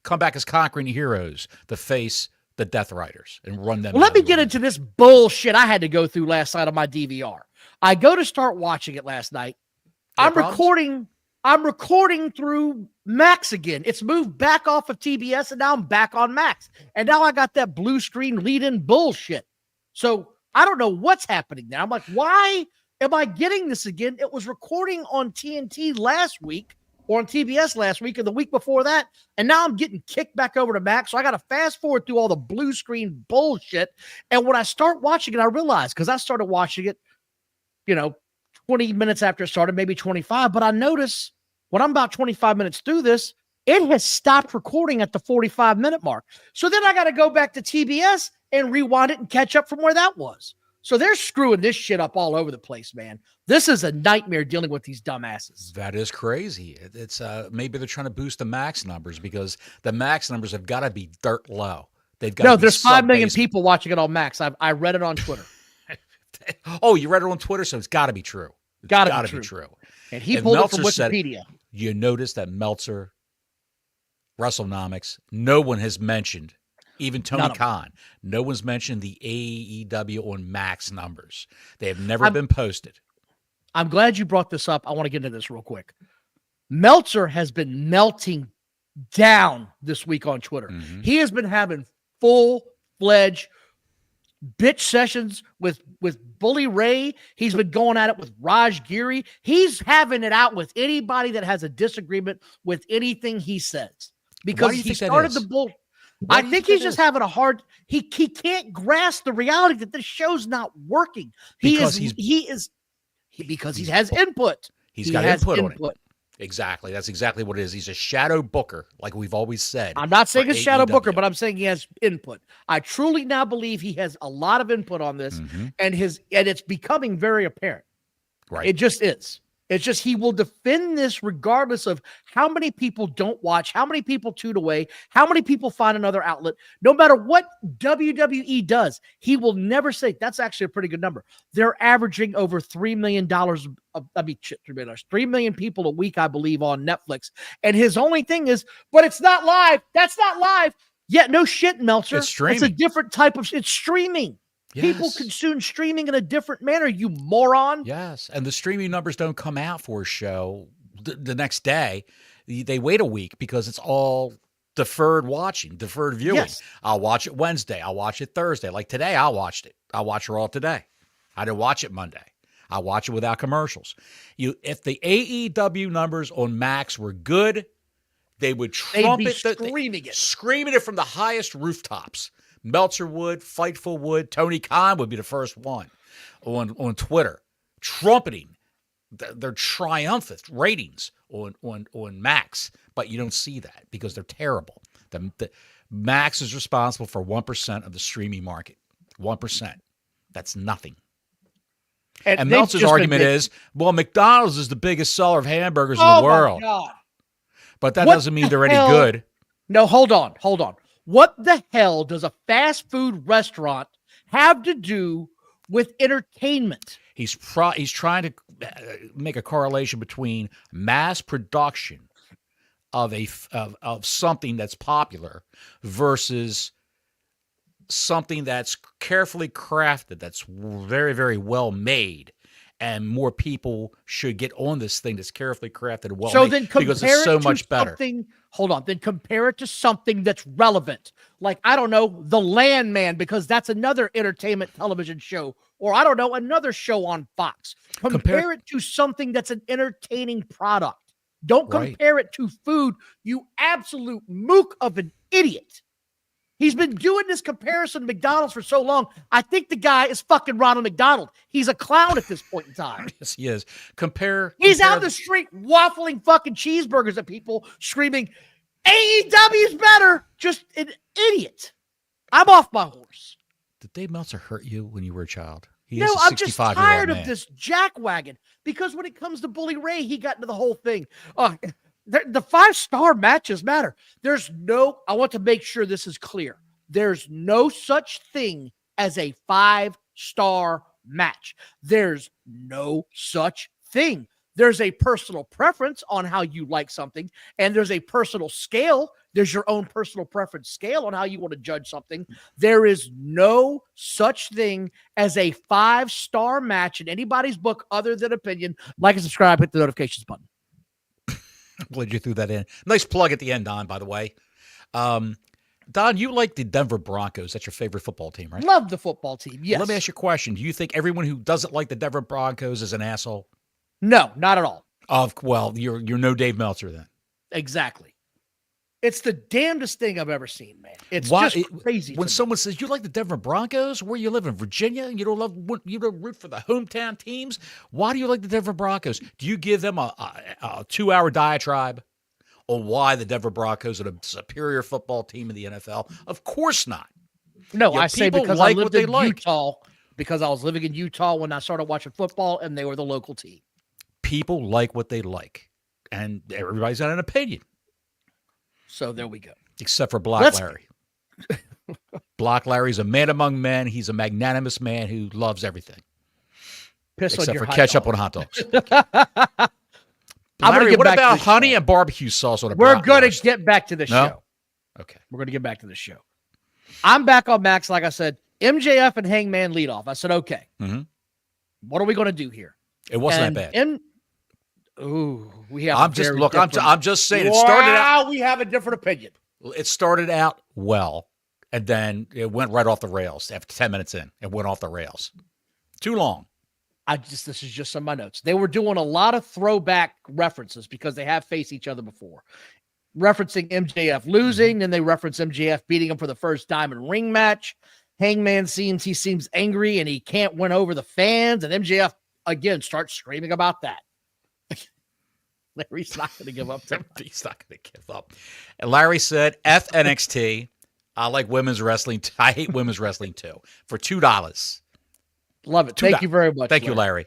come back as conquering heroes, the face, the Death Riders, and run them. Well, let me get into this bullshit I had to go through last night on my DVR. I go to start watching it last night. I'm recording through Max again. It's moved back off of TBS, and now I'm back on Max. And now I got that blue screen lead-in bullshit. So I don't know what's happening there. I'm like, why am I getting this again? It was recording on TNT last week, or on TBS last week, and the week before that, and now I'm getting kicked back over to Max, so I got to fast forward through all the blue screen bullshit, and when I start watching it, I realize, because I started watching it, 20 minutes after it started, maybe 25, but I notice when I'm about 25 minutes through this, it has stopped recording at the 45-minute mark. So then I got to go back to TBS and rewind it and catch up from where that was. So they're screwing this shit up all over the place, man. This is a nightmare dealing with these dumbasses. That is crazy. It's maybe they're trying to boost the Max numbers because the Max numbers have got to be dirt low. They've got no, there's 5 million people watching it on Max. I read it on Twitter. Oh, you read it on Twitter, so it's got to be true. Got to be true. And he pulled it from Wikipedia. You notice that Meltzer, WrestleNomics, no one has mentioned, even Tony Khan, no one's mentioned the AEW on Max numbers. They have never been posted. I'm glad you brought this up. I want to get into this real quick. Meltzer has been melting down this week on Twitter. Mm-hmm. He has been having full-fledged bitch sessions with Bully Ray. He's been going at it with Raj Giri. He's having it out with anybody that has a disagreement with anything he says. Because he started the bull. I think he's just having a hard. He can't grasp the reality that this show's not working. Because he has input. He's got input on it. Exactly. That's exactly what it is. He's a shadow booker, like we've always said. I'm not saying he's shadow booker, but I'm saying he has input. I truly now believe he has a lot of input on this, and it's becoming very apparent. Right. It just is. It's just he will defend this regardless of how many people don't watch, how many people tune away, how many people find another outlet. No matter what WWE does, he will never say, that's actually a pretty good number. They're averaging over $3 million. $3 million people a week, I believe, on Netflix. And his only thing is, but it's not live. That's not live. Yeah, no shit, Meltzer. It's streaming. It's a different type of, it's streaming. Yes. People consume streaming in a different manner, you moron. Yes, and the streaming numbers don't come out for a show the next day. They wait a week because it's all deferred watching, deferred viewing. Yes. I'll watch it Wednesday. I'll watch it Thursday. Like today, I watched it. I'll watch Raw today. I didn't watch it Monday. I'll watch it without commercials. If the AEW numbers on Max were good, they would trumpet screaming it from the highest rooftops. Meltzer would, Fightful would, Tony Khan would be the first one on Twitter, trumpeting their triumphant ratings on Max. But you don't see that because they're terrible. The Max is responsible for 1% of the streaming market. 1%. That's nothing. And Meltzer's argument is, well, McDonald's is the biggest seller of hamburgers in the world. My God. But that doesn't mean they're any good. No, hold on. What the hell does a fast food restaurant have to do with entertainment? He's trying to make a correlation between mass production of something that's popular versus something that's carefully crafted, that's very, very well made, and more people should get on this thing that's carefully crafted and well So made then because it's so much better. Hold on. Then compare it to something that's relevant. Like, I don't know, The Landman, because that's another entertainment television show. Or, I don't know, another show on Fox. Compare it to something that's an entertaining product. Don't compare it to food, you absolute mook of an idiot. He's been doing this comparison to McDonald's for so long. I think the guy is fucking Ronald McDonald. He's a clown at this point in time. Yes, he is. He's out in the street waffling fucking cheeseburgers at people, screaming, AEW's better. Just an idiot. I'm off my horse. Did Dave Meltzer hurt you when you were a child? No, I'm just tired of this jackwagon. Because when it comes to Bully Ray, he got into the whole thing. The 5-star matches matter. I want to make sure this is clear. There's no such thing as a 5-star match. There's no such thing. There's a personal preference on how you like something, and there's a personal scale. There's your own personal preference scale on how you want to judge something. There is no such thing as a 5-star match in anybody's book other than opinion. Like and subscribe, hit the notifications button. I'm glad you threw that in. Nice plug at the end, Don, by the way. Don, you like the Denver Broncos. That's your favorite football team, right? Love the football team, yes. Let me ask you a question. Do you think everyone who doesn't like the Denver Broncos is an asshole? No, not at all. Well, you're no Dave Meltzer then. Exactly. It's the damnedest thing I've ever seen, man. It's just crazy. When someone says you like the Denver Broncos, where you live in Virginia, you don't root for the hometown teams. Why do you like the Denver Broncos? Do you give them a 2-hour diatribe on why the Denver Broncos are the superior football team in the NFL? Of course not. No, I say because I lived in Utah. Because I was living in Utah when I started watching football, and they were the local team. People like what they like, and everybody's got an opinion. So there we go. Except for Larry. Block Larry's a man among men. He's a magnanimous man who loves everything. Except for ketchup on hot dogs. Larry, what about honey and barbecue sauce on a We're going to get back to the show. Okay. We're going to get back to the show. I'm back on Max, like I said. MJF and Hangman lead off. I said, okay. Mm-hmm. What are we going to do here? It wasn't that bad. We have. I'm just saying. It started out. We have a different opinion. It started out well, and then it went right off the rails after 10 minutes in. It went off the rails. Too long. This is just some of my notes. They were doing a lot of throwback references because they have faced each other before. Referencing MJF losing, then they reference MJF beating him for the first diamond ring match. Hangman seems angry and he can't win over the fans, and MJF again starts screaming about that. Larry's not going to give up. He's not going to give up. And Larry said, F NXT. I like women's wrestling. I hate women's wrestling too. For $2. Love it. Thank you very much. Thank you, Larry.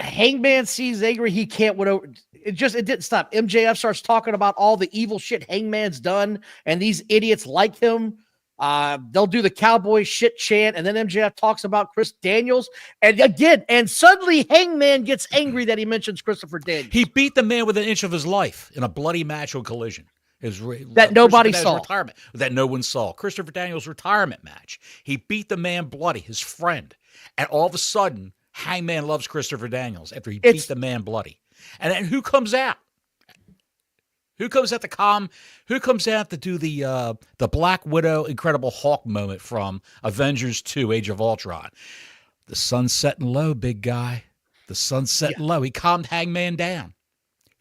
Hangman sees angry. He can't win over. It didn't stop. MJF starts talking about all the evil shit Hangman's done, and these idiots like him. They'll do the cowboy shit chant, and then MJF talks about Chris Daniels, and suddenly Hangman gets angry that he mentions Christopher Daniels. He beat the man within an inch of his life in a bloody match on Collision. That nobody saw. Retirement, that no one saw. Christopher Daniels' retirement match. He beat the man bloody, his friend, and all of a sudden, Hangman loves Christopher Daniels after he beat the man bloody. And then who comes out? Who comes out to do the Black Widow Incredible Hulk moment from Avengers 2, Age of Ultron? The sun's setting low, big guy. The sun's setting low. He calmed Hangman down.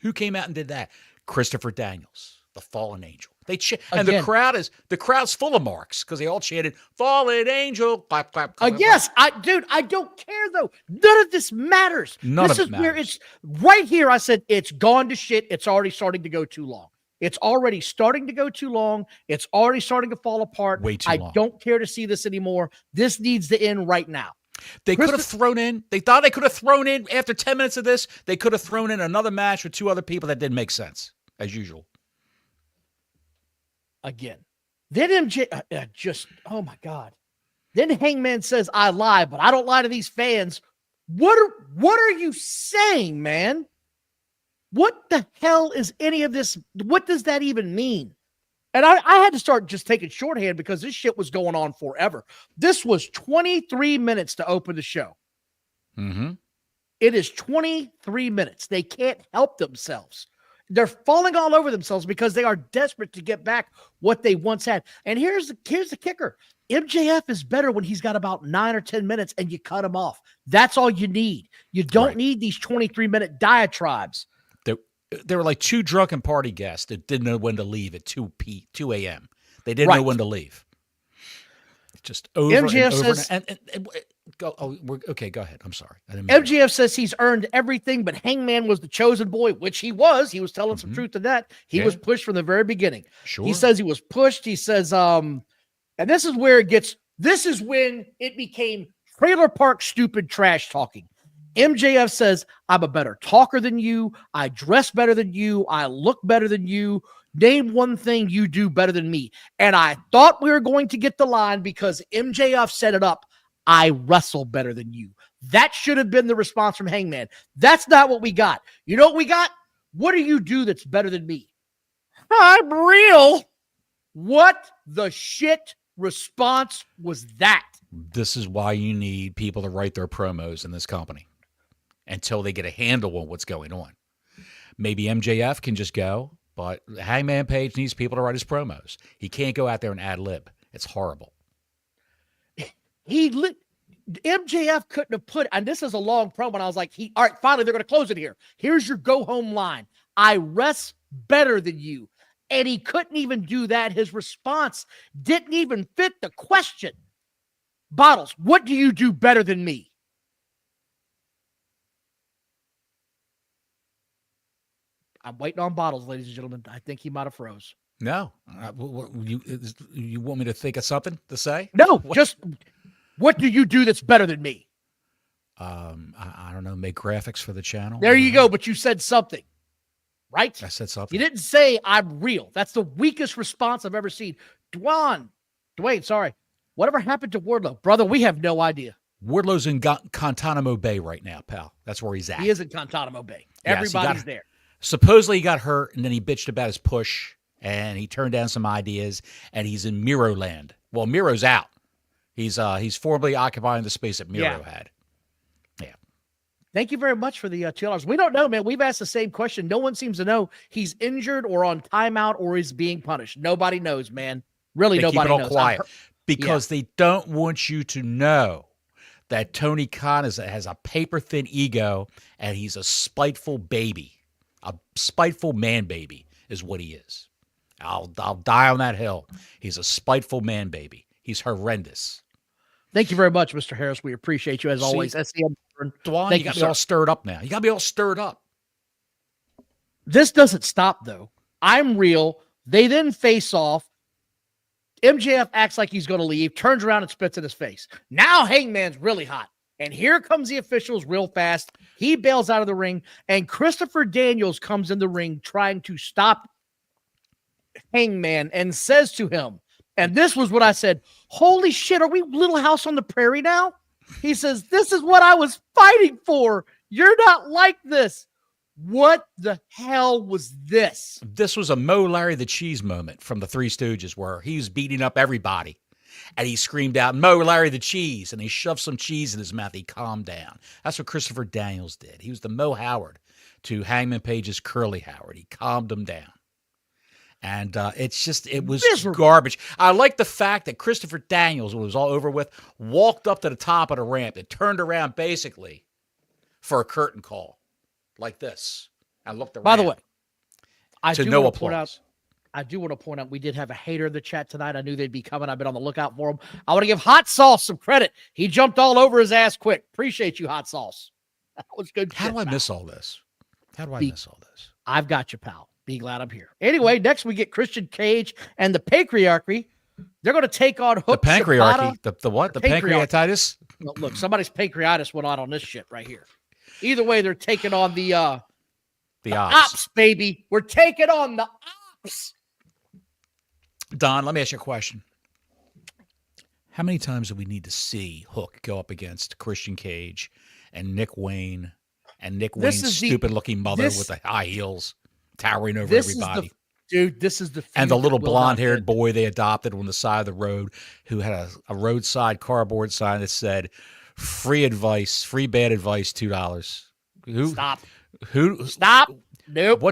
Who came out and did that? Christopher Daniels, the fallen angel. And the crowd's full of marks because they all chanted "Fallen Angel." Clap, clap, clap. Yes, I don't care though. None of this matters. This is where it's right here. I said it's gone to shit. It's already starting to go too long. It's already starting to go too long. It's already starting to fall apart. Way too long. I don't care to see this anymore. This needs to end right now. They could have thrown in. They thought they could have thrown in after 10 minutes of this. They could have thrown in another match with 2 other people that didn't make sense as usual. Again, then MJ oh my God. Then Hangman says, I lie, but I don't lie to these fans. What are you saying, man? What the hell is any of this? What does that even mean? And I had to start just taking shorthand because this shit was going on forever. This was 23 minutes to open the show. Mm-hmm. It is 23 minutes. They can't help themselves. They're falling all over themselves because they are desperate to get back what they once had. And here's the kicker. MJF is better when he's got about 9 or 10 minutes and you cut him off. That's all you need. You don't need these 23-minute diatribes. They were like two drunken party guests that didn't know when to leave at 2 a.m. They didn't know when to leave. Just over MJF and over. Says, and go. Oh, okay. Go ahead. I'm sorry. MJF says he's earned everything, but Hangman was the chosen boy, which he was. He was telling some truth to that. He was pushed from the very beginning. Sure. He says he was pushed. He says, and this is when it became trailer park stupid trash talking. MJF says, I'm a better talker than you. I dress better than you. I look better than you. Name one thing you do better than me. And I thought we were going to get the line because MJF set it up. I wrestle better than you. That should have been the response from Hangman. That's not what we got. You know what we got? What do you do that's better than me? I'm real. What the shit response was that? This is why you need people to write their promos in this company until they get a handle on what's going on. Maybe MJF can just go, but Hangman Page needs people to write his promos. He can't go out there and ad lib. It's horrible. MJF couldn't have put, and this is a long promo, and I was like, all right, finally, they're going to close it here. Here's your go-home line. I rest better than you. And he couldn't even do that. His response didn't even fit the question. Bottles, what do you do better than me? I'm waiting on Bottles, ladies and gentlemen. I think he might have froze. No. You want me to think of something to say? No, just what do you do that's better than me? I don't know, make graphics for the channel. There you go, but you said something, right? I said something. You didn't say I'm real. That's the weakest response I've ever seen. Dwayne, sorry. Whatever happened to Wardlow? Brother, we have no idea. Wardlow's in Guantanamo Bay right now, pal. That's where he's at. He is in Guantanamo Bay. Everybody's there. Supposedly he got hurt, and then he bitched about his push, and he turned down some ideas, and he's in Miro land. Well, Miro's out. He's formerly occupying the space that Miro had. Yeah. Thank you very much for the $2. We don't know, man. We've asked the same question. No one seems to know he's injured or on timeout or is being punished. Nobody knows, man. Really, nobody knows. Quiet because they don't want you to know that Tony Khan has a paper-thin ego, and he's a spiteful baby. A spiteful man baby is what he is. I'll die on that hill. He's a spiteful man baby. He's horrendous. Thank you very much, Mr. Harris. We appreciate you as always. SCM. Dwan, you got me all stirred up now. You got me all stirred up. This doesn't stop, though. I'm real. They then face off. MJF acts like he's going to leave, turns around and spits in his face. Now Hangman's really hot. And here comes the officials real fast. He bails out of the ring, and Christopher Daniels comes in the ring trying to stop Hangman and says to him, and this was what I said, holy shit, are we Little House on the Prairie now? He says, this is what I was fighting for. You're not like this. What the hell was this? This was a Mo Larry the Cheese moment from the Three Stooges where he was beating up everybody. And he screamed out, Mo Larry the Cheese, and he shoved some cheese in his mouth. He calmed down. That's what Christopher Daniels did. He was the Mo Howard to Hangman Page's Curly Howard. He calmed him down. And it was garbage. I like the fact that Christopher Daniels, when it was all over with, walked up to the top of the ramp and turned around basically for a curtain call like this and looked around. By the way, I do want to point out we did have a hater in the chat tonight. I knew they'd be coming. I've been on the lookout for him. I want to give Hot Sauce some credit. He jumped all over his ass quick. Appreciate you, Hot Sauce. That was good. How do I miss all this? I've got you, pal. Be glad I'm here. Anyway, next we get Christian Cage and the Patriarchy. They're going to take on Hook. The Pancrearchy. The what? The pancreatitis? Well, look, somebody's pancreatitis went on this shit right here. Either way, they're taking on the ops, baby. We're taking on the ops. Don, let me ask you a question. How many times do we need to see Hook go up against Christian Cage and Nick Wayne and Nick Wayne's stupid-looking mother with the high heels towering over everybody? Dude, this is the feud And the little that will not blonde-haired end. boy they adopted on the side of the road who had a roadside cardboard sign that said, free advice, free bad advice, $2. Stop. Who? Stop. Nope. I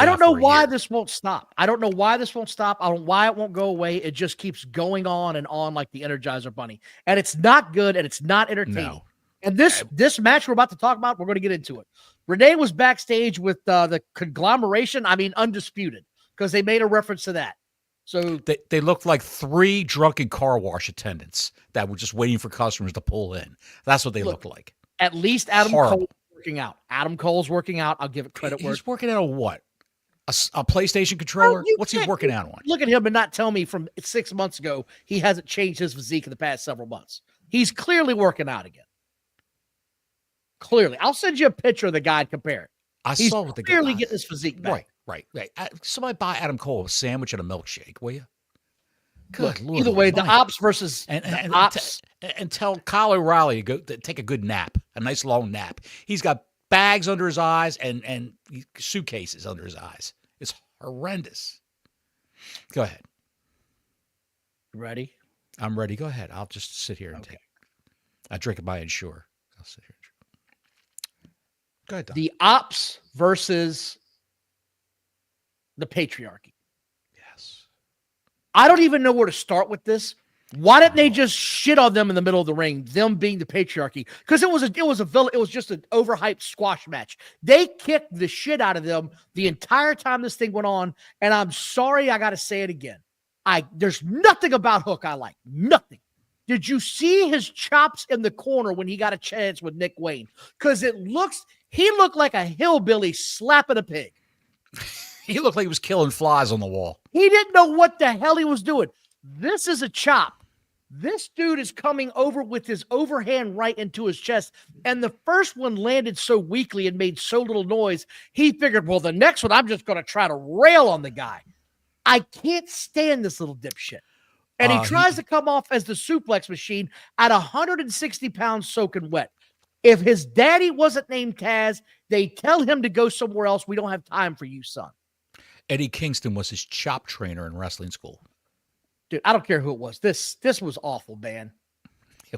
don't know why year? this won't stop. I don't know why this won't stop. I don't know why it won't go away. It just keeps going on and on like the Energizer Bunny. And it's not good and it's not entertaining. No. And this match we're about to talk about, we're going to get into it. Renee was backstage with the conglomeration. I mean, undisputed, because they made a reference to that. So they looked like 3 drunken car wash attendants that were just waiting for customers to pull in. That's what they looked like. At least Adam Horrible. Cole's working out. Adam Cole's working out. I'll give it credit where He's working out on what? A PlayStation controller? Well, What's he working out on? Look at him and not tell me from 6 months ago he hasn't changed his physique in the past several months. He's clearly working out again. Clearly. I'll send you a picture of the guy and compare it. I saw what the guy clearly getting his physique back. Right. Somebody buy Adam Cole a sandwich and a milkshake, will you? Good Lord. Either way, the Almighty. ops versus and ops. And tell Kyle O'Reilly to go take a good nap, a nice long nap. He's got bags under his eyes and suitcases under his eyes. It's horrendous. Go ahead. Ready? I'm ready. Go ahead. I'll just sit here and take. I drink it by Ensure. I'll sit here. Go ahead, Don. The ops versus the patriarchy. Yes. I don't even know where to start with this. Why didn't they just shit on them in the middle of the ring? Them being the patriarchy, because it was just an overhyped squash match. They kicked the shit out of them the entire time this thing went on. And I'm sorry, I got to say it again. There's nothing about Hook I like. Nothing. Did you see his chops in the corner when he got a chance with Nick Wayne? Because he looked like a hillbilly slapping a pig. He looked like he was killing flies on the wall. He didn't know what the hell he was doing. This is a chop. This dude is coming over with his overhand right into his chest. And the first one landed so weakly and made so little noise, he figured, well, the next one, I'm just going to try to rail on the guy. I can't stand this little dipshit. And he tries to come off as the suplex machine at 160 pounds soaking wet. If his daddy wasn't named Taz, they tell him to go somewhere else. We don't have time for you, son. Eddie Kingston was his chop trainer in wrestling school. Dude, I don't care who it was. This was awful, man.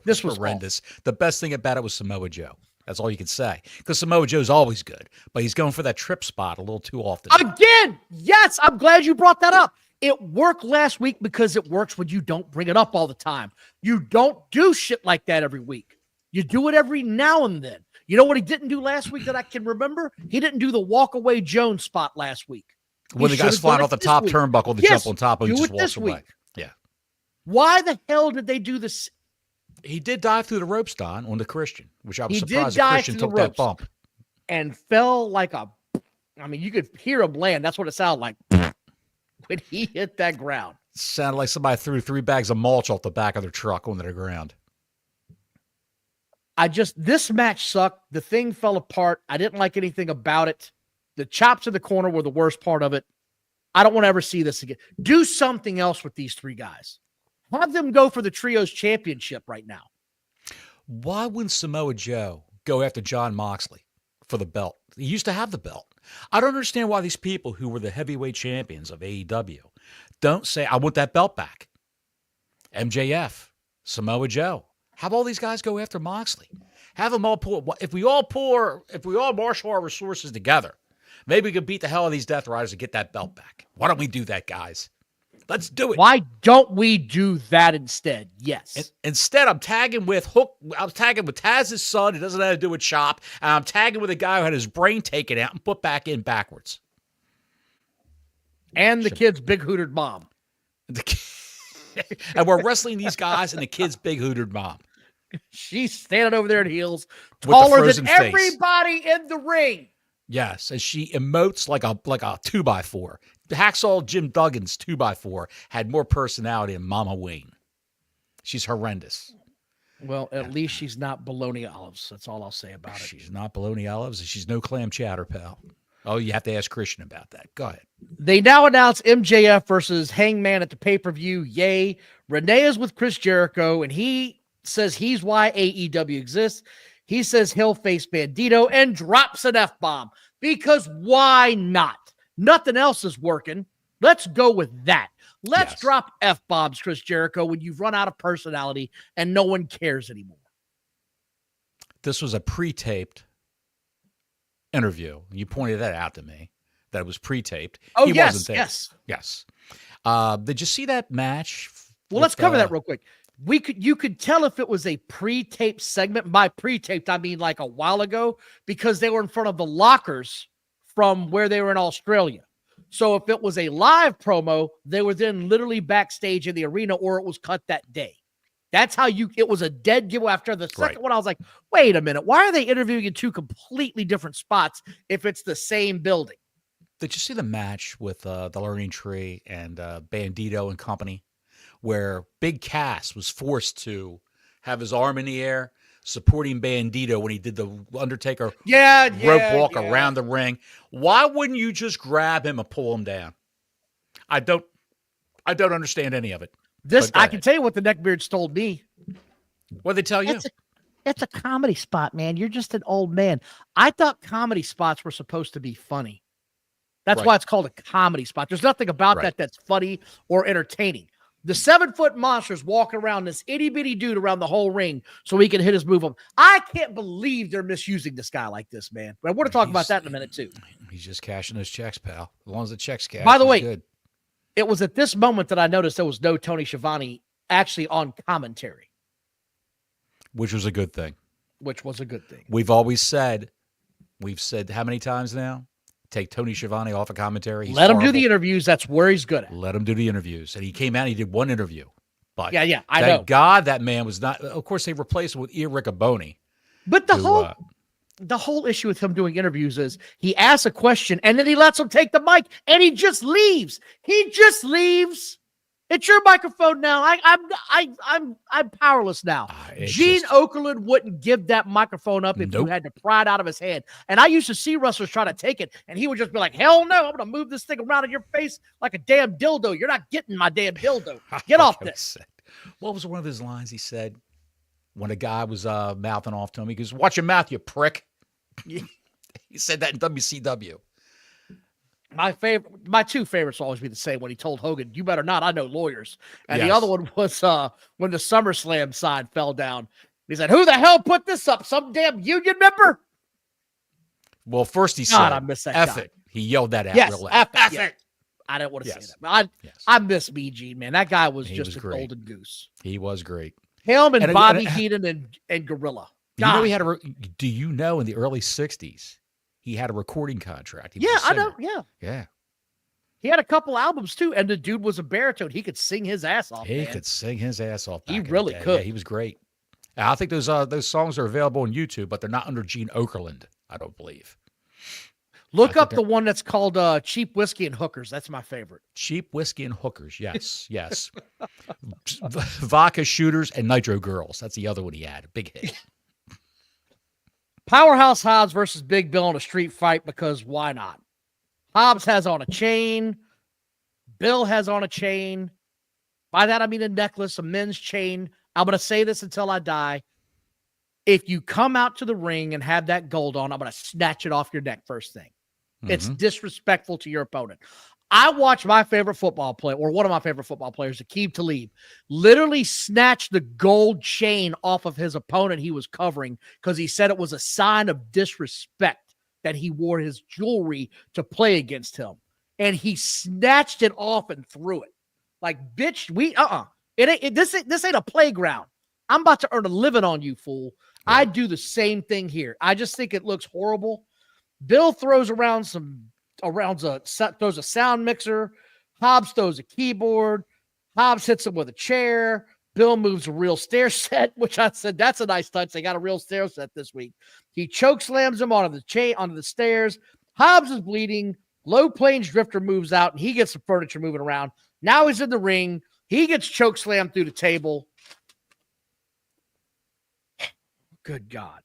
This was horrendous. Awful. The best thing about it was Samoa Joe. That's all you can say. Because Samoa Joe's always good, but he's going for that trip spot a little too often. Again, yes, I'm glad you brought that up. It worked last week because it works when you don't bring it up all the time. You don't do shit like that every week. You do it every now and then. You know what he didn't do last week that I can remember? He didn't do the walk away Jones spot last week. When the guy's flying off the top turnbuckle to jump on top of him, he just walks away. Yeah. Why the hell did they do this? He did dive through the ropes, Don, on the Christian, which I was surprised the Christian took that bump. And fell like a, I mean, you could hear him land. That's what it sounded like when he hit that ground. It sounded like somebody threw 3 bags of mulch off the back of their truck onto the ground. This match sucked. The thing fell apart. I didn't like anything about it. The chops in the corner were the worst part of it. I don't want to ever see this again. Do something else with these 3 guys. Have them go for the Trios Championship right now. Why wouldn't Samoa Joe go after Jon Moxley for the belt? He used to have the belt. I don't understand why these people who were the heavyweight champions of AEW don't say, I want that belt back. MJF, Samoa Joe. Have all these guys go after Moxley. Have them all if we all marshal our resources together, maybe we can beat the hell out of these Death Riders and get that belt back. Why don't we do that, guys? Let's do it. Why don't we do that instead? Yes. Instead, I'm tagging with Hook. I'm tagging with Taz's son. It doesn't have to do with Chop. And I'm tagging with a guy who had his brain taken out and put back in backwards. And the kid's big hootered mom. And we're wrestling these guys and the kid's big hootered mom. She's standing over there in heels, taller than everybody in the ring. Yes, and she emotes like a 2x4. Hacksaw Jim Duggan's 2x4 had more personality than Mama Wayne. She's horrendous. Well, at least she's not bologna olives. That's all I'll say about it. She's not bologna olives, and she's no clam chowder, pal. Oh, you have to ask Christian about that. Go ahead. They now announce MJF versus Hangman at the pay-per-view. Yay. Renee is with Chris Jericho, and he says he's why AEW exists. He says he'll face Bandito and drops an F-bomb because why not? Nothing else is working. Let's go with that. Let's drop F-bombs, Chris Jericho, when you've run out of personality and no one cares anymore. This was a pre-taped interview. You pointed that out to me, that it was pre-taped. Oh, he wasn't there. Yes. Did you see that match? Well, let's cover that real quick. You could tell if it was a pre-taped segment. By pre-taped, I mean like a while ago, because they were in front of the lockers from where they were in Australia. So if it was a live promo, they were then literally backstage in the arena, or it was cut that day. That's how it was a dead giveaway. After the second one, I was like, wait a minute. Why are they interviewing in two completely different spots if it's the same building? Did you see the match with the Learning Tree and Bandito and company, where Big Cass was forced to have his arm in the air supporting Bandito when he did the Undertaker rope walk around the ring? Why wouldn't you just grab him and pull him down? I don't understand any of it. I can tell you what the neckbeards told me. What did they tell you? It's a comedy spot, man. You're just an old man. I thought comedy spots were supposed to be funny. That's why it's called a comedy spot. There's nothing about that that's funny or entertaining. The 7-foot monster's walking around this itty-bitty dude around the whole ring so he can hit his move up. I can't believe they're misusing this guy like this, man. But we're going to talk about that in a minute, too. He's just cashing those checks, pal. As long as the checks cash. By the way, good. It was at this moment that I noticed there was no Tony Schiavone actually on commentary. Which was a good thing. We've said how many times now? Take Tony Schiavone off of commentary. Let him do the interviews. That's where he's good at. Let him do the interviews. And he came out and he did one interview. But I know. Thank God that man was not. Of course, they replaced him with Ian Riccaboni. But the whole issue with him doing interviews is he asks a question and then he lets him take the mic and he just leaves. It's your microphone now. I'm powerless now. Gene Okerlund wouldn't give that microphone up if you had to pry it out of his hand. And I used to see wrestlers try to take it, and he would just be like, "Hell no! I'm going to move this thing around in your face like a damn dildo. You're not getting my damn dildo. Get off this." What was one of his lines he said when a guy was mouthing off to him? He goes, "Watch your mouth, you prick." He said that in WCW. My two favorites will always be the same. When he told Hogan, "You better not, I know lawyers." And the other one was when the SummerSlam sign fell down. He said, "Who the hell put this up? Some damn union member?" Well, first he said, I miss that F guy. it. He yelled that out real loud. F it. I didn't want to say that. But I miss me, Gene, man. That guy was just a golden goose. He was great. Him and Bobby Heenan and Gorilla. You know, he had do you know in the early 60s, he had a recording contract? I know. Yeah. He had a couple albums too, and the dude was a baritone. He could sing his ass off. He could sing his ass off. He really could. Yeah, he was great. I think those songs are available on YouTube, but they're not under Gene Okerlund, I don't believe. Look up the one that's called Cheap Whiskey and Hookers. That's my favorite. Cheap Whiskey and Hookers. Yes. Vodka Shooters and Nitro Girls. That's the other one he had. A big hit. Powerhouse Hobbs versus Big Bill in a street fight, because why not? Hobbs has on a chain. Bill has on a chain. By that, I mean a necklace, a men's chain. I'm going to say this until I die. If you come out to the ring and have that gold on, I'm going to snatch it off your neck first thing. Mm-hmm. It's disrespectful to your opponent. I watched my favorite football player, or one of my favorite football players, Aqib Talib, literally snatch the gold chain off of his opponent he was covering because he said it was a sign of disrespect that he wore his jewelry to play against him. And he snatched it off and threw it. Like, bitch, this ain't a playground. I'm about to earn a living on you, fool. Yeah. I do the same thing here. I just think it looks horrible. Bill throws throws a sound mixer. Hobbs throws a keyboard. Hobbs hits him with a chair. Bill moves a real stair set, which I said, that's a nice touch. They got a real stair set this week. He choke slams him onto the stairs. Hobbs is bleeding. Low Plains Drifter moves out, and he gets the furniture moving around. Now he's in the ring. He gets choke slammed through the table. Good God.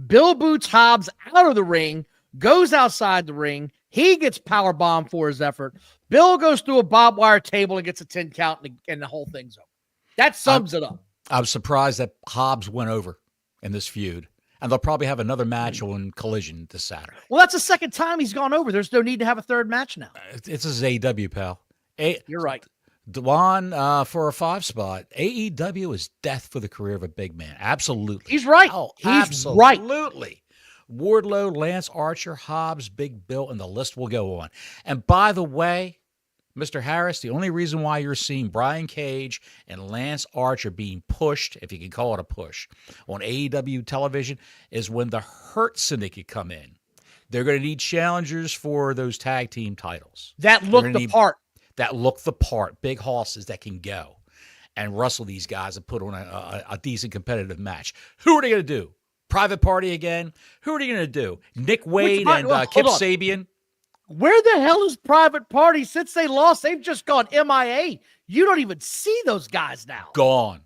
Bill boots Hobbs out of the ring, goes outside the ring. He gets power bombed for his effort. Bill goes through a barbed wire table and gets a 10 count, and the whole thing's over. That sums it up. I was surprised that Hobbs went over in this feud. And they'll probably have another match on Collision this Saturday. Well, that's the second time he's gone over. There's no need to have a third match now. It's his AEW, pal. You're right. Dwan for a 5 spot. AEW is death for the career of a big man. Absolutely. He's right. Oh, He's right. absolutely. Wardlow, Lance Archer, Hobbs, Big Bill, and the list will go on. And by the way, Mr. Harris, the only reason why you're seeing Brian Cage and Lance Archer being pushed, if you can call it a push, on AEW television is when the Hurt Syndicate come in. They're going to need challengers for those tag team titles. That look the part. That look the part. Big horses that can go and wrestle these guys and put on a decent competitive match. Who are they going to do? Private Party again? Who are they going to do? Nick Wade and Kip Sabian? Where the hell is Private Party? Since they lost, they've just gone MIA. You don't even see those guys now. Gone.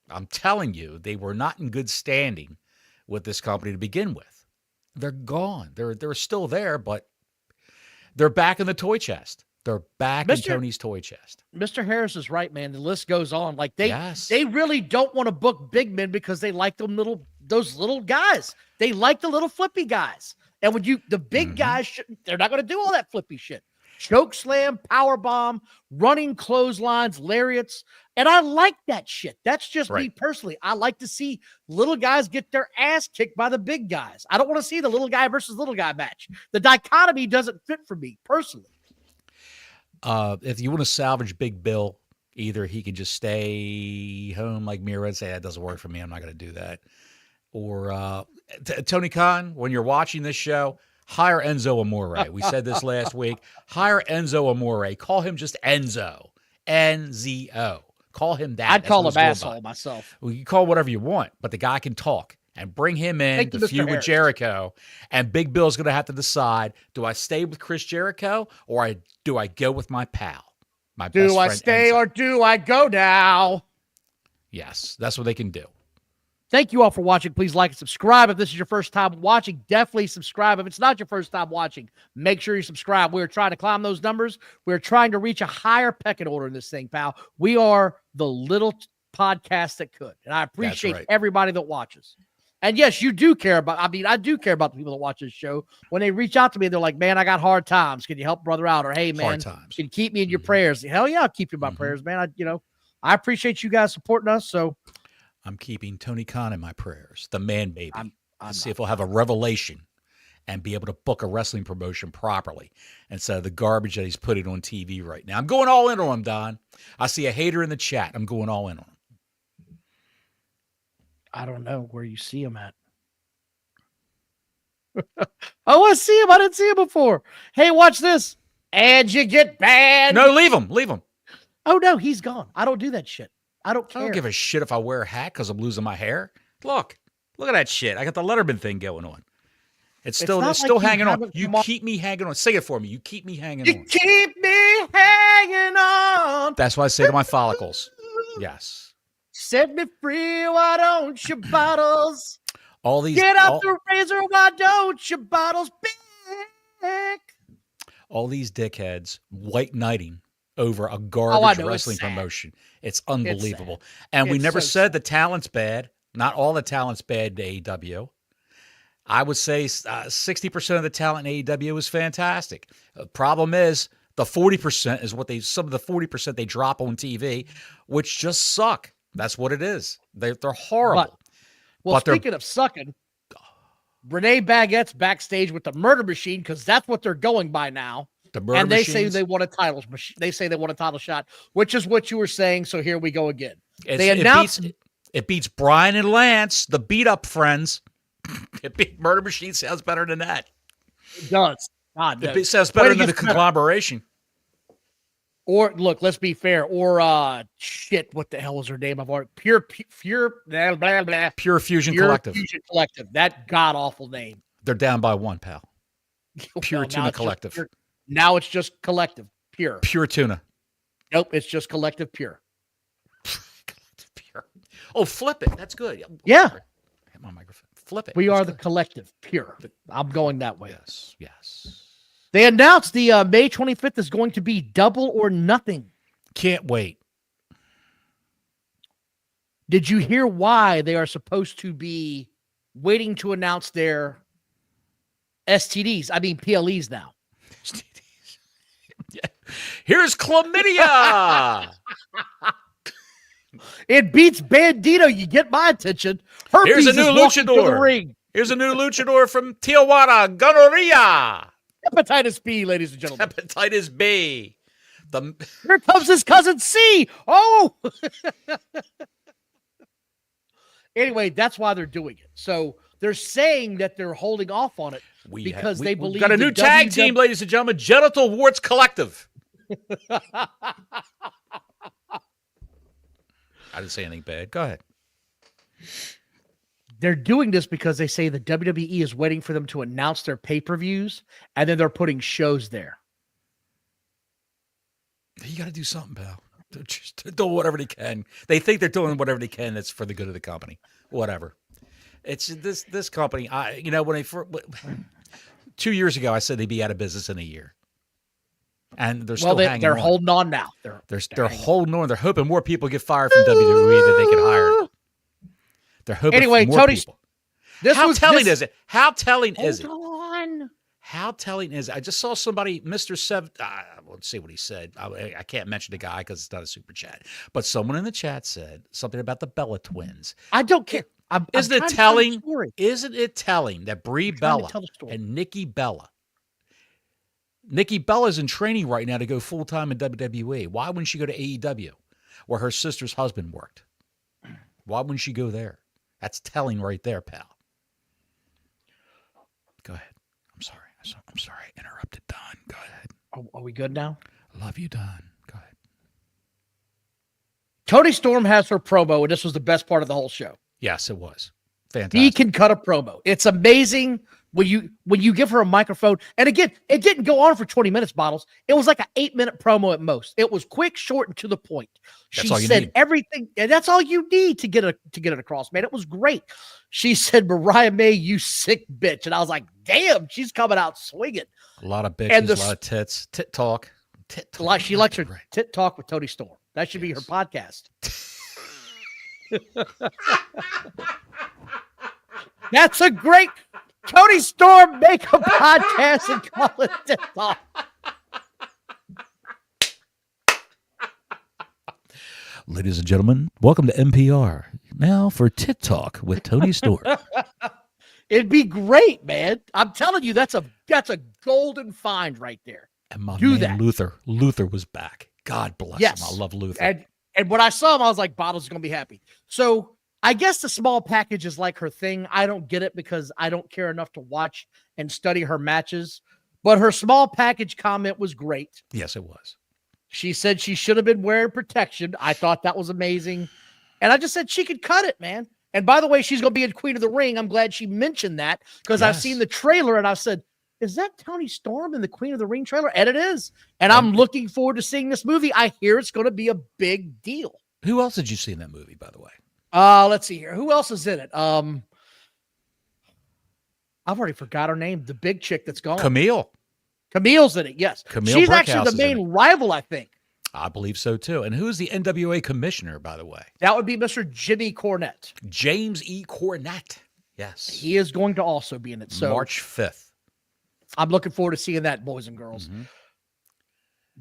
I'm telling you, they were not in good standing with this company to begin with. They're gone. They're still there, but they're back in the toy chest. They're back in Tony's toy chest. Mr. Harris is right, man. The list goes on. Like they really don't want to book big men because they like those little guys. They like the little flippy guys. And when the big guys, they're not going to do all that flippy shit. Choke slam, power bomb, running clotheslines, lariats. And I like that shit. That's just me personally. I like to see little guys get their ass kicked by the big guys. I don't want to see the little guy versus little guy match. The dichotomy doesn't fit for me personally. If you want to salvage Big Bill, either he can just stay home like Mira and say, that doesn't work for me, I'm not going to do that. Or Tony Khan, when you're watching this show, hire Enzo Amore. We said this last week. Hire Enzo Amore. Call him just Enzo. N-Z-O. Call him that. I'd call him asshole myself. Well, you call whatever you want, but the guy can talk. And bring him in to feud with Jericho. And Big Bill's going to have to decide, do I stay with Chris Jericho or do I go with my pal? My best friend. Do I stay or do I go now? Yes, that's what they can do. Thank you all for watching. Please like and subscribe. If this is your first time watching, definitely subscribe. If it's not your first time watching, make sure you subscribe. We're trying to climb those numbers. We're trying to reach a higher pecking order in this thing, pal. We are the little podcast that could. And I appreciate everybody that watches. And yes, you do care about, I do care about the people that watch this show. When they reach out to me, they're like, man, I got hard times. Can you help brother out? Or, hey, man, can you keep me in your prayers? Hell yeah, I'll keep you in my prayers, man. I appreciate you guys supporting us. So I'm keeping Tony Khan in my prayers, the man baby. I'm see if we'll have a revelation and be able to book a wrestling promotion properly instead of the garbage that he's putting on TV right now. I'm going all in on him, Don. I see a hater in the chat. I'm going all in on him. I don't know where you see him at. I want to see him. I didn't see him before. Hey, watch this. And you get banned. No, leave him. Leave him. Oh, no, he's gone. I don't do that shit. I don't care. I don't give a shit if I wear a hat because I'm losing my hair. Look at that shit. I got the Letterman thing going on. It's still hanging on. You keep me hanging on. Say it for me. You keep me hanging on. You keep me hanging on. That's what I say to my follicles. Yes. Set me free, why don't you bottles? All these get out the razor, why don't you bottles back? All these dickheads white knighting over a garbage wrestling promotion. It's unbelievable. And we never said the talent's bad. Not all the talent's bad to AEW. I would say 60% of the talent in AEW is fantastic. The problem is the 40% is some of the 40% they drop on TV, which just suck. That's what it is. They're horrible. But speaking of sucking, Renee Baguette's backstage with the Murder Machine because that's what they're going by now. And they say they want a title. They say they want a title shot, which is what you were saying. So here we go again. They announced it beats Brian and Lance, the beat up friends. Murder Machine sounds better than that. It does. God, it sounds better than the conglomeration. Or look, let's be fair. Or shit, what the hell was her name? Of our Pure blah, blah, blah. Pure Fusion Collective. Fusion Collective. That god awful name. They're down by one, pal. Pure Tuna Collective. Now it's just Collective Pure. Pure Tuna. Nope, it's just Collective Pure. Collective Pure. Oh, flip it. That's good. Yeah. Hit my microphone. Flip it. We are the Collective Pure. I'm going that way. Yes. They announced the May 25th is going to be Double or Nothing. Can't wait. Did you hear why they are supposed to be waiting to announce their STDs? I mean, PLEs now. STDs. Yeah. Here's chlamydia. It beats Bandito. You get my attention. Herpes Here's a new luchador. Ring. Here's a new luchador from Tijuana, gonorrhea. Hepatitis B, ladies and gentlemen. Hepatitis B. Here comes his cousin C. Oh. Anyway, that's why they're doing it. So they're saying that they're holding off on it because they believe we've got a new tag team, ladies and gentlemen, Genital Warts Collective. I didn't say anything bad. Go ahead. They're doing this because they say the WWE is waiting for them to announce their pay-per-views, and then they're putting shows there. You got to do something, pal. They're just doing whatever they can. They think they're doing whatever they can that's for the good of the company. Whatever. It's this company. When 2 years ago, I said they'd be out of business in a year, and they're still hanging on. They're holding on now. They're holding on. They're hoping more people get fired from WWE that they can hire. They're hoping for more people. How telling is it? How telling is it? How telling is it? I just saw somebody, Mr. Sev. Let's see what he said. I can't mention the guy because it's not a super chat. But someone in the chat said something about the Bella twins. I don't care. Isn't it telling? Isn't it telling that Brie Bella and Nikki Bella is in training right now to go full time in WWE? Why wouldn't she go to AEW, where her sister's husband worked? Why wouldn't she go there? That's telling right there, pal. Go ahead. I'm sorry. I interrupted Don. Go ahead. Are we good now? Love you, Don. Go ahead. Toni Storm has her promo, and this was the best part of the whole show. Yes, it was. Fantastic. He can cut a promo. It's amazing when you give her a microphone. And again, it didn't go on for 20 minutes, Bottles. It was like an 8-minute promo at most. It was quick, short, and to the point. She said everything, and that's all you need to get it across, man. It was great. She said, "Mariah May, you sick bitch," and I was like, "Damn, she's coming out swinging." A lot of bitches, a lot of tits, tit talk. She likes her tit talk with Toni Storm. That should be her podcast. That's a great Toni Storm make a podcast and call it Tit Talk. Ladies and gentlemen, welcome to NPR. Now for Tit Talk with Toni Storm. It'd be great, man. I'm telling you, that's a golden find right there. And my man Luther was back. God bless him. I love Luther. And when I saw him, I was like, Bottles is going to be happy. So I guess the small package is like her thing. I don't get it because I don't care enough to watch and study her matches. But her small package comment was great. Yes, it was. She said she should have been wearing protection. I thought that was amazing. And I just said she could cut it, man. And by the way, she's going to be in Queen of the Ring. I'm glad she mentioned that because I've seen the trailer and I said, is that Toni Storm in the Queen of the Ring trailer? And it is. And I'm looking forward to seeing this movie. I hear it's going to be a big deal. Who else did you see in that movie, by the way? Let's see here. Who else is in it? I've already forgot her name. The big chick that's gone. Camille's in it, yes. She's actually the main rival, I think. I believe so, too. And who's the NWA commissioner, by the way? That would be Mr. Jimmy Cornette. James E. Cornette. Yes. He is going to also be in it. So March 5th. I'm looking forward to seeing that, boys and girls. Mm-hmm.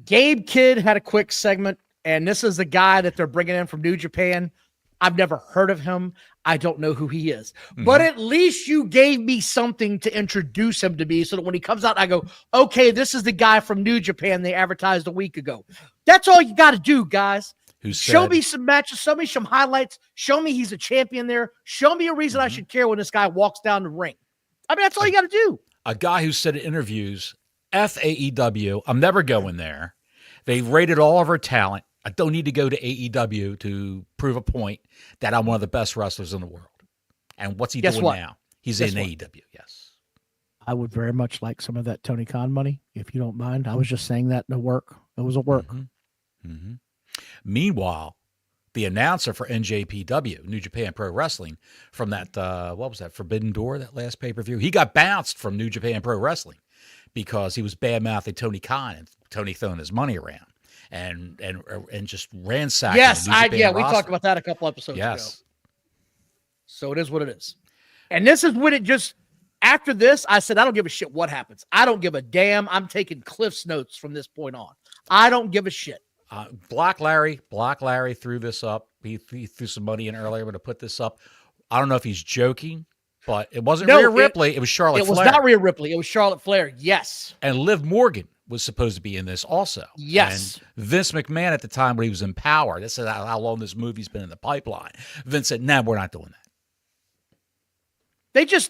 Gabe Kidd had a quick segment, and this is the guy that they're bringing in from New Japan. I've never heard of him. I don't know who he is. Mm-hmm. But at least you gave me something to introduce him to me so that when he comes out, I go, okay, this is the guy from New Japan they advertised a week ago. That's all you got to do, guys. Show me some matches. Show me some highlights. Show me he's a champion there. Show me a reason I should care when this guy walks down the ring. I mean, that's all you got to do. A guy who said in interviews, F AEW, I'm never going there. They've rated all of our talent. I don't need to go to AEW to prove a point that I'm one of the best wrestlers in the world. And what's he doing now? He's in AEW, yes. I would very much like some of that Tony Khan money, if you don't mind. I was just saying that to work. It was a work. Mm-hmm. Mm-hmm. Meanwhile, the announcer for NJPW, New Japan Pro Wrestling, from that, what was that, Forbidden Door, that last pay-per-view, he got bounced from New Japan Pro Wrestling because he was bad-mouthing Tony Khan and Tony throwing his money around. and just ransacking. Yes, the New Japan we roster. talked about that a couple episodes ago. Yes. So it is what it is. And this is when it just, after this, I said, I don't give a shit what happens. I don't give a damn. I'm taking Cliff's notes from this point on. I don't give a shit. Black Larry threw this up. He threw some money in earlier. I'm going to put this up. I don't know if he's joking, but it wasn't Rhea Ripley. It was Charlotte Flair. It was not Rhea Ripley. It was Charlotte Flair. Yes. And Liv Morgan was supposed to be in this also. Yes. And Vince McMahon at the time when he was in power, this is how long this movie's been in the pipeline. Vince said, "Nah, we're not doing that."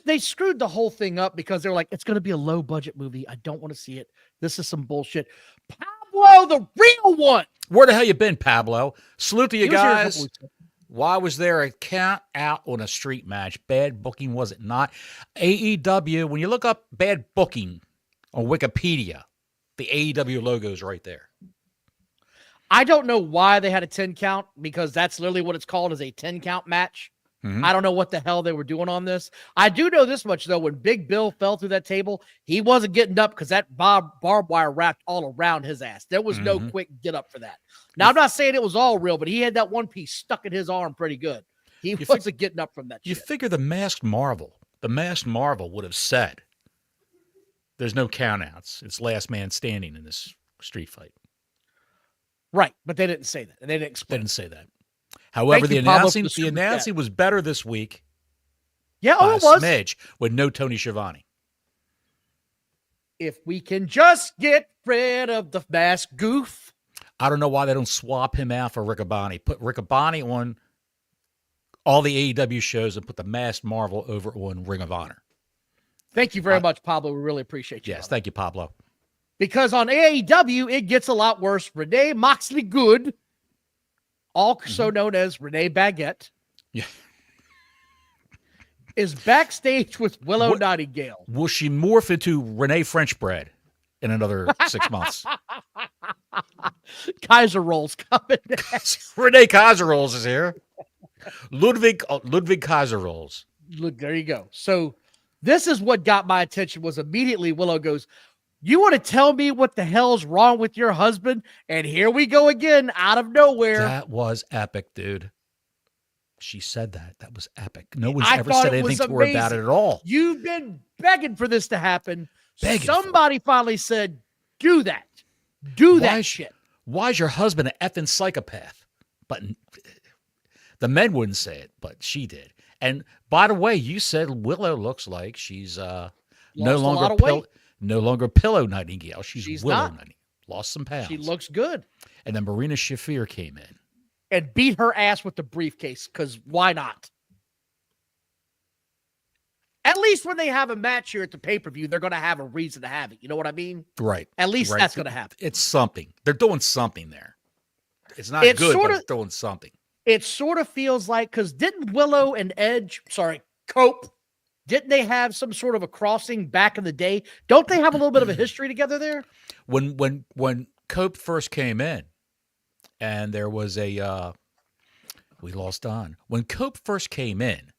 They screwed the whole thing up because they're like, it's going to be a low budget movie. I don't want to see it. This is some bullshit. Pablo, the real one. Where the hell you been, Pablo? Salute to you guys. Weeks ago. Why was there a count out on a street match? Bad booking, was it not? AEW, when you look up bad booking on Wikipedia, the AEW logo is right there. I don't know why they had a 10 count, because that's literally what it's called, is a 10 count match. Mm-hmm. I don't know what the hell they were doing on this. I do know this much, though. When Big Bill fell through that table, he wasn't getting up because that barbed wire wrapped all around his ass. There was no quick get up for that. Now, I'm not saying it was all real, but he had that one piece stuck in his arm pretty good. He wasn't getting up from that You shit. figure the Masked Marvel would have said, there's no countouts. It's last man standing in this street fight. Right, but they didn't say that. They didn't They explain. didn't say that. However, the announcing Pablo, was better this week. Yeah, by it was. Smidge with no Tony Schiavone. If we can just get rid of the mask goof. I don't know why they don't swap him out for Riccaboni. Put Riccaboni on all the AEW shows and put the Masked Marvel over on Ring of Honor. Thank you very much, Pablo. We really appreciate you. Yes, thank you, Pablo. Because on AEW, it gets a lot worse. Renee Moxley Good, also known as Renee Baguette, Yeah. is backstage with Willow Nightingale. Will she morph into Renee French bread in another 6 months? Kaiser rolls coming next. Renee Kaiser Rolls is here. Ludwig Kaiser Rolls. Look, there you go. So this is what got my attention. Was immediately Willow goes, "You want to tell me what the hell's wrong with your husband?" And here we go again, out of nowhere. That was epic, dude. She said that. That was epic. No one's I ever thought said it anything was to her about it amazing. at all. You've been begging for this to happen. Begging Somebody finally said, "Do that. Do that shit." Why is your husband an effing psychopath? But the men wouldn't say it, but she did. And by the way, you said Willow looks like she's no longer Pillow Nightingale. She's Willow Nightingale. Lost some pounds. She looks good. And then Marina Shafir came in And beat her ass with the briefcase, because why not? At least when they have a match here at the pay-per-view, they're going to have a reason to have it. You know what I mean? Right. At least that's going to happen. It's something. They're doing something there. It's not good, but they're doing something. It sort of feels like, because didn't Willow and Cope, didn't they have some sort of a crossing back in the day? Don't they have a little bit of a history together there? When Cope first came in, and there was we lost Don. When Cope first came in,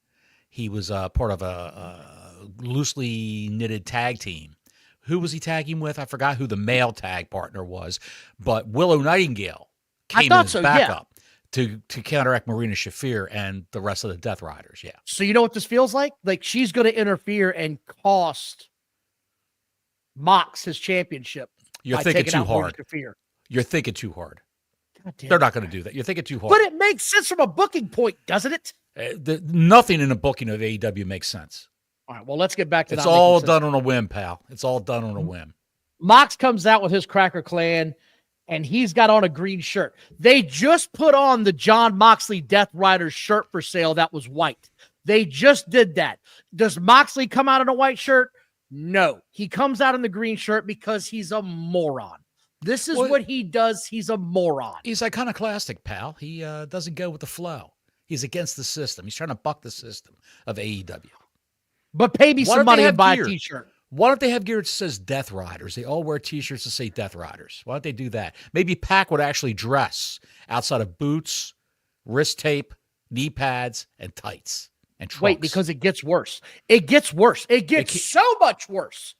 he was part of a loosely knitted tag team. Who was he tagging with? I forgot who the male tag partner was, but Willow Nightingale came in as backup to counteract Marina Shafir and the rest of the Death Riders. Yeah. So you know what this feels like? Like she's going to interfere and cost Mox his championship. You're thinking too hard. You're thinking too hard. They're not going to do that. You're thinking too hard. But it makes sense from a booking point, doesn't it? Nothing in the booking of AEW makes sense. All right, well, let's get back to It's all done on a whim, pal. It's all done on a whim. Mox comes out with his Cracker Clan, and he's got on a green shirt. They just put on the John Moxley Death Riders shirt for sale that was white. They just did that. Does Moxley come out in a white shirt? No. He comes out in the green shirt because he's a moron. This is what he does. He's a moron. He's iconoclastic, pal. He doesn't go with the flow. He's against the system. He's trying to buck the system of AEW. But pay me some money and buy a t-shirt. Why don't they have gear that says Death Riders? They all wear t-shirts that say Death Riders. Why don't they do that? Maybe Pac would actually dress outside of boots, wrist tape, knee pads, and tights. And trunks. Wait, because it gets worse. It gets worse. It gets so much worse.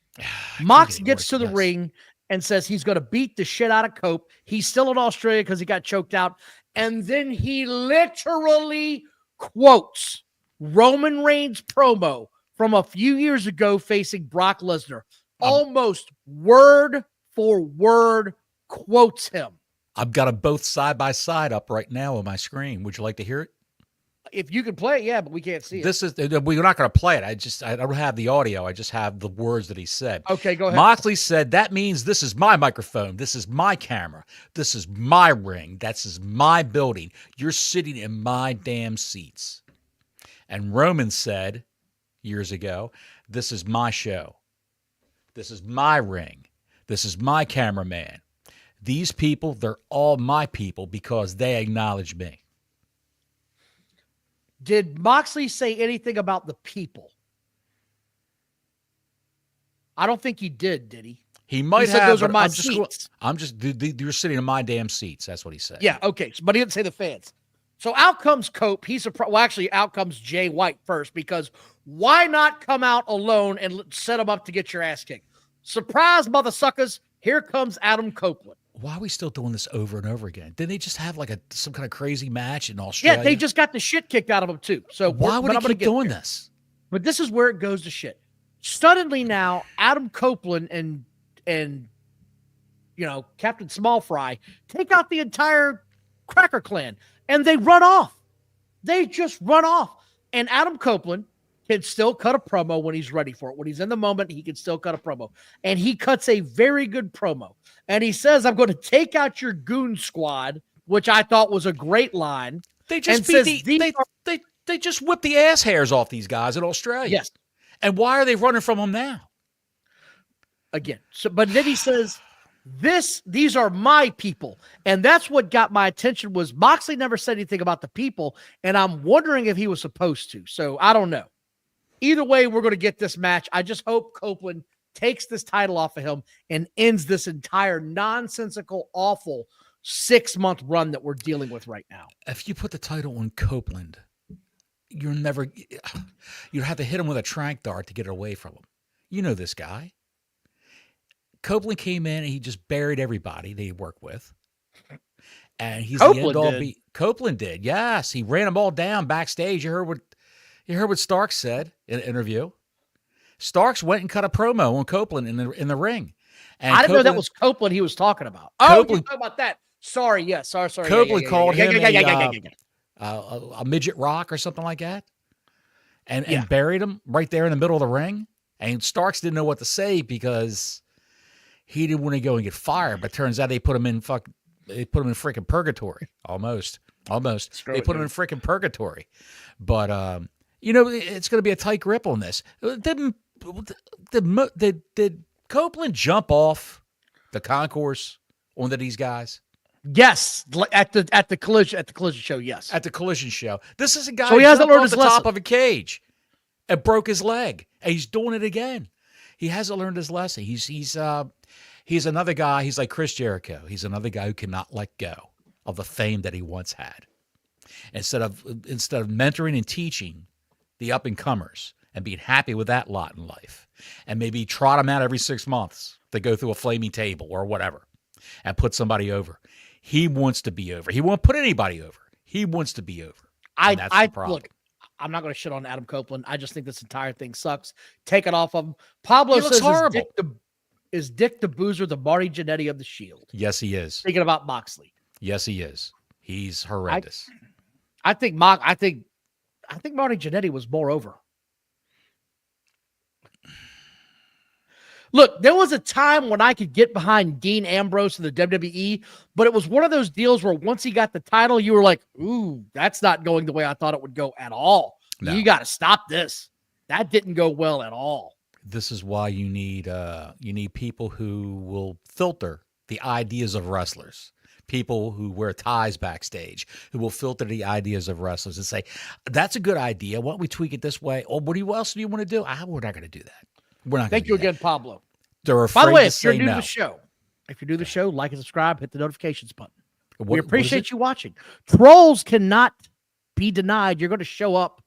Mox gets to the ring, and says he's going to beat the shit out of Cope. He's still in Australia because he got choked out. And then he literally quotes Roman Reigns promo from a few years ago facing Brock Lesnar. Almost word for word quotes him. I've got them both side by side up right now on my screen. Would you like to hear it? If you can play it, yeah, but we can't see it. We're not going to play it. I don't have the audio. I just have the words that he said. Okay, go ahead. Moxley said, that means this is my microphone. This is my camera. This is my ring. That's my building. You're sitting in my damn seats. And Roman said years ago, this is my show. This is my ring. This is my cameraman. These people, they're all my people because they acknowledge me. Did Moxley say anything about the people? I don't think he did he? He might have. Those are my seats. You're sitting in my damn seats. That's what he said. Yeah, okay. But he didn't say the fans. So out comes Cope. Actually, out comes Jay White first, because why not come out alone and set him up to get your ass kicked? Surprise, mother suckers. Here comes Adam Copeland. Why are we still doing this over and over again? Didn't they just have like some kind of crazy match in Australia? Yeah, they just got the shit kicked out of them too. So why would they keep doing this? But this is where it goes to shit. Suddenly now, Adam Copeland and Captain Small Fry take out the entire Cracker Clan and they run off. They just run off. And Adam Copeland can still cut a promo when he's ready for it. When he's in the moment, he can still cut a promo. And he cuts a very good promo. And he says, I'm going to take out your goon squad, which I thought was a great line. They just they just whip the ass hairs off these guys in Australia. Yes. And why are they running from them now? Again. But then he says, these are my people. And that's what got my attention, was Moxley never said anything about the people. And I'm wondering if he was supposed to. So I don't know. Either way, we're going to get this match. I just hope Copeland takes this title off of him and ends this entire nonsensical, awful 6-month run that we're dealing with right now. If you put the title on Copeland, you'd have to hit him with a trank dart to get it away from him. You know this guy. Copeland came in and he just buried everybody that he worked with. And he's the end all be. Copeland did. Yes. He ran them all down backstage. You heard what Starks said in an interview. Starks went and cut a promo on Copeland in the ring. And I didn't know that was Copeland he was talking about. Copeland, you're talking about that. Sorry, yes. Sorry. Copeland called him a midget rock or something like that. And buried him right there in the middle of the ring. And Starks didn't know what to say because he didn't want to go and get fired. But turns out they put him in freaking purgatory. Almost. They put him in freaking purgatory. But it's going to be a tight grip on this. Did Copeland jump off the concourse onto these guys? Yes, at the collision show. Yes, at the collision show. This is a guy who hasn't learned his lesson. Top of a cage and broke his leg, and he's doing it again. He hasn't learned his lesson. He's another guy. He's like Chris Jericho. He's another guy who cannot let go of the fame that he once had. Instead of mentoring and teaching the up-and-comers and being happy with that lot in life, and maybe trot them out every 6 months to go through a flaming table or whatever and put somebody over. He wants to be over. He won't put anybody over. He wants to be over. That's the problem. Look, I'm not going to shit on Adam Copeland. I just think this entire thing sucks. Take it off of him. Pablo says horrible. Is Dick the Boozer the Marty Jannetty of the Shield? Yes, he is. Thinking about Moxley. Yes, he is. He's horrendous. I think Marty Jannetty was more over. Look, there was a time when I could get behind Dean Ambrose in the WWE, but it was one of those deals where once he got the title, you were like, ooh, that's not going the way I thought it would go at all. No. You got to stop this. That didn't go well at all. This is why you need people who will filter the ideas of wrestlers. People who wear ties backstage, who will filter the ideas of wrestlers and say, that's a good idea. Why don't we tweak it this way? Or what else do you want to do? We're not going to do that. We're not. Thank you again, Pablo. They're afraid By the way, if you're new to the show, like and subscribe, hit the notifications button. We appreciate you watching. Trolls cannot be denied. You're going to show up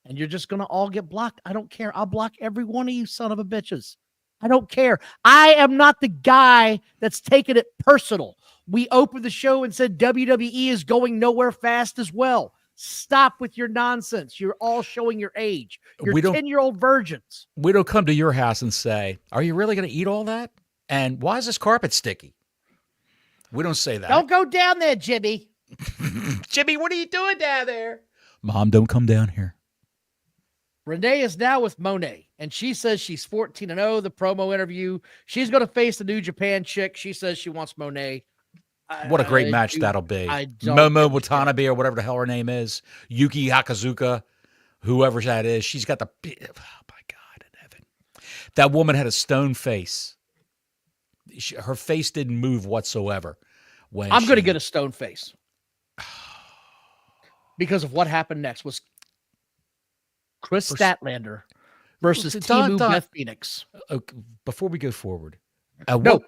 and you're just going to all get blocked. I don't care. I'll block every one of you son of a bitches. I don't care. I am not the guy that's taking it personal. We opened the show and said WWE is going nowhere fast as well. Stop with your nonsense. You're all showing your age. You're 10-year-old virgins. We don't come to your house and say, are you really going to eat all that? And why is this carpet sticky? We don't say that. Don't go down there, Jimmy. Jimmy, what are you doing down there? Mom, don't come down here. Renee is now with Monet, and she says she's 14-0. The promo interview. She's going to face the New Japan chick. She says she wants Monet. What a great match that'll be. Momo Watanabe or whatever the hell her name is. Yuki Hakazuka, whoever that is. She's got the... Oh, my God in heaven. That woman had a stone face. Her face didn't move whatsoever. I'm going to get a stone face. Because of what happened next was Chris Statlander versus Timu Beth Phoenix. Okay, before we go forward,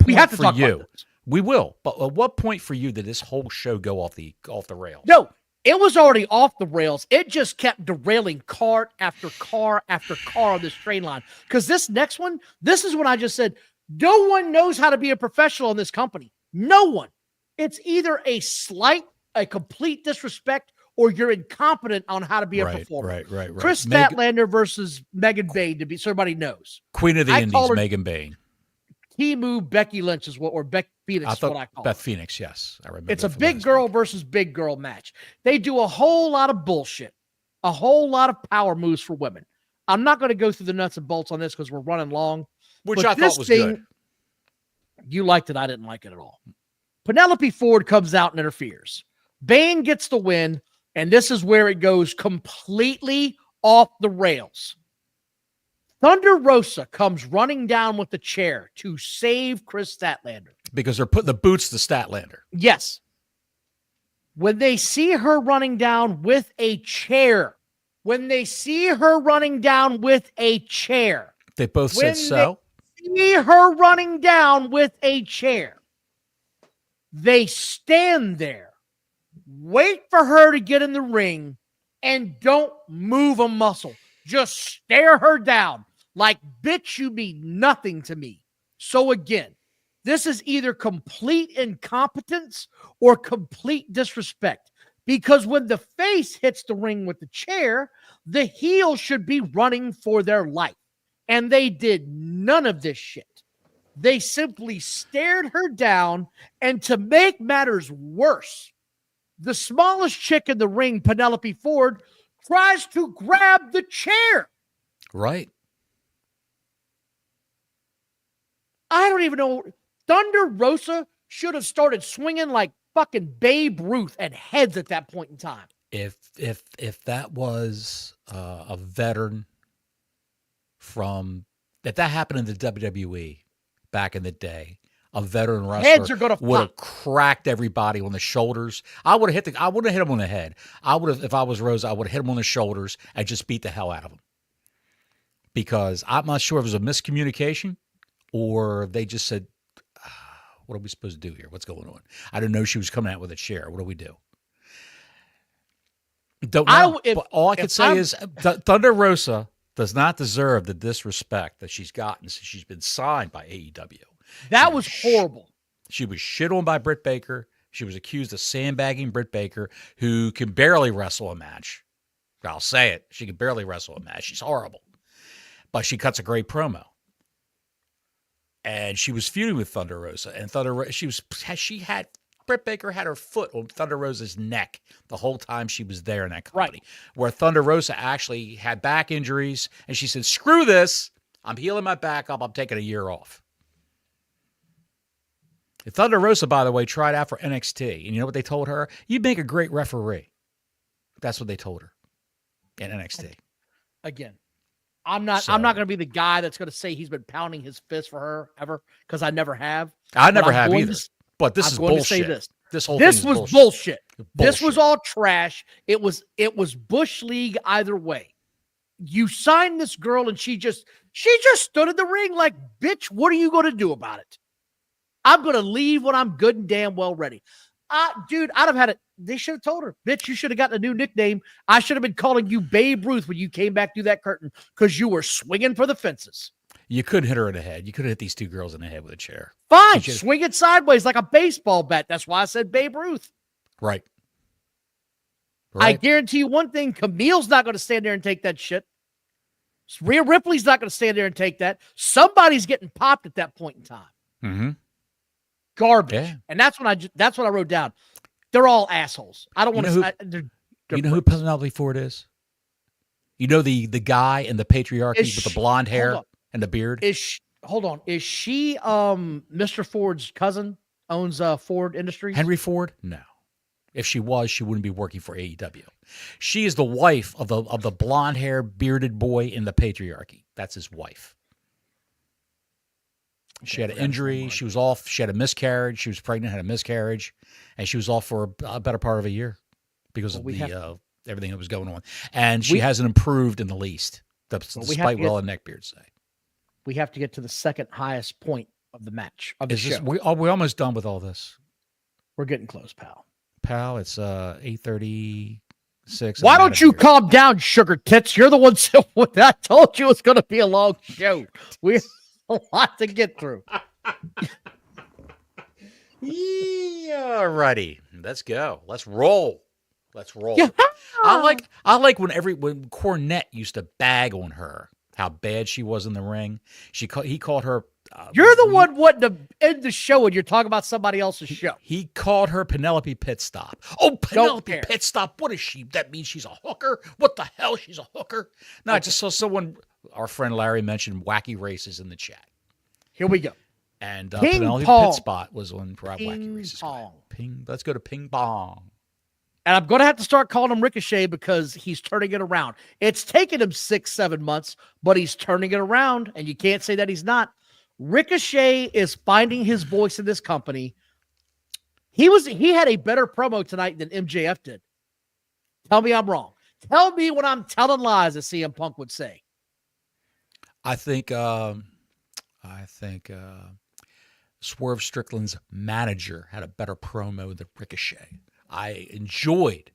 we have to talk about this. We will, but at what point for you did this whole show go off the rails? No, it was already off the rails. It just kept derailing car after car after car on this train line. Because this next one, this is when I just said, no one knows how to be a professional in this company. No one. It's either a slight, a complete disrespect, or you're incompetent on how to be a performer. Right. Chris Statlander versus Megan Bain, to be so everybody knows. Queen of the Indies, Megan Bain. Timu Becky Lynch is or Beck Phoenix is what I call Beth it. Phoenix, yes. I remember. It's a big girl versus big girl match. They do a whole lot of bullshit, a whole lot of power moves for women. I'm not going to go through the nuts and bolts on this because we're running long. Which I thought was good. You liked it. I didn't like it at all. Penelope Ford comes out and interferes. Bain gets the win, and this is where it goes completely off the rails. Thunder Rosa comes running down with the chair to save Chris Statlander. Because they're putting the boots to Statlander. Yes. When they see her running down with a chair, they both said so. See her running down with a chair. They stand there, wait for her to get in the ring, and don't move a muscle. Just stare her down like, bitch, you mean nothing to me. So again, this is either complete incompetence or complete disrespect. Because when the face hits the ring with the chair, the heel should be running for their life. And they did none of this shit. They simply stared her down, and to make matters worse, the smallest chick in the ring, Penelope Ford, tries to grab the chair. Right. I don't even know. Thunder Rosa should have started swinging like fucking Babe Ruth at heads at that point in time. If that was a veteran if that happened in the WWE back in the day, a veteran wrestler heads are gonna would have cracked everybody on the shoulders. I wouldn't have hit him on the head. If I was Rosa, I would have hit him on the shoulders and just beat the hell out of him. Because I'm not sure if it was a miscommunication or they just said, what are we supposed to do here? What's going on? I didn't know she was coming out with a chair. What do we do? Don't know. But all I could say is Thunder Rosa does not deserve the disrespect that she's gotten since she's been signed by AEW. That was horrible. She was shit on by Britt Baker. She was accused of sandbagging Britt Baker, who can barely wrestle a match. I'll say it. She can barely wrestle a match. She's horrible. But she cuts a great promo. And she was feuding with Thunder Rosa. And Britt Baker had her foot on Thunder Rosa's neck the whole time she was there in that company. Right. Where Thunder Rosa actually had back injuries. And she said, screw this. I'm healing my back up. I'm taking a year off. Thunder Rosa, by the way, tried out for NXT. And you know what they told her? You'd make a great referee. That's what they told her in NXT. Again, I'm not going to be the guy that's going to say he's been pounding his fist for her ever, because I never have. I never have either. But this is bullshit. This was bullshit. This was all trash. It was Bush League either way. You signed this girl and she just stood in the ring like, bitch, what are you going to do about it? I'm going to leave when I'm good and damn well ready. Dude, I'd have had it. They should have told her, bitch, you should have gotten a new nickname. I should have been calling you Babe Ruth when you came back through that curtain because you were swinging for the fences. You couldn't hit her in the head. You could have hit these two girls in the head with a chair. Fine, swing it sideways like a baseball bat. That's why I said Babe Ruth. Right. I guarantee you one thing, Camille's not going to stand there and take that shit. Rhea Ripley's not going to stand there and take that. Somebody's getting popped at that point in time. Mm-hmm. Garbage. Yeah. And that's what I wrote down. They're all assholes. I don't want to. You know who Penelope Ford is? You know the guy in the patriarchy with the blonde hair and the beard? Is she Mr. Ford's cousin? Owns Ford Industries? Henry Ford? No. If she was, she wouldn't be working for AEW. She is the wife of the blonde hair bearded boy in the patriarchy. That's his wife. She had an injury. She was off. She had a miscarriage. She was pregnant, had a miscarriage, and she was off for a better part of a year because of everything that was going on. And she hasn't improved in the least, despite what all the neckbeards say. We have to get to the second highest point of the match of the show. We're almost done with all this. We're getting close, pal. It's 8:36. Why don't you calm down, sugar tits? You're the one that told you it's going to be a long show. We have a lot to get through. Yeah, righty. Let's go. Let's roll. Yeah. I like when Cornette used to bag on her how bad she was in the ring. He called her. You're the one wanting to end the show when you're talking about somebody else's show. He called her Penelope Pitstop. Oh, Penelope Pitstop. What is she? That means she's a hooker? What the hell? She's a hooker? No, I just saw someone, our friend Larry mentioned wacky races in the chat. Here we go. And Penelope Pitstop was on wacky races. Let's go to ping pong. And I'm going to have to start calling him Ricochet because he's turning it around. It's taken him 6-7 months, but he's turning it around, and you can't say that he's not. Ricochet is finding his voice in this company. He had a better promo tonight than MJF did. Tell me I'm wrong. Tell me when I'm telling lies, as CM Punk would say. I think Swerve Strickland's manager had a better promo than Ricochet. I enjoyed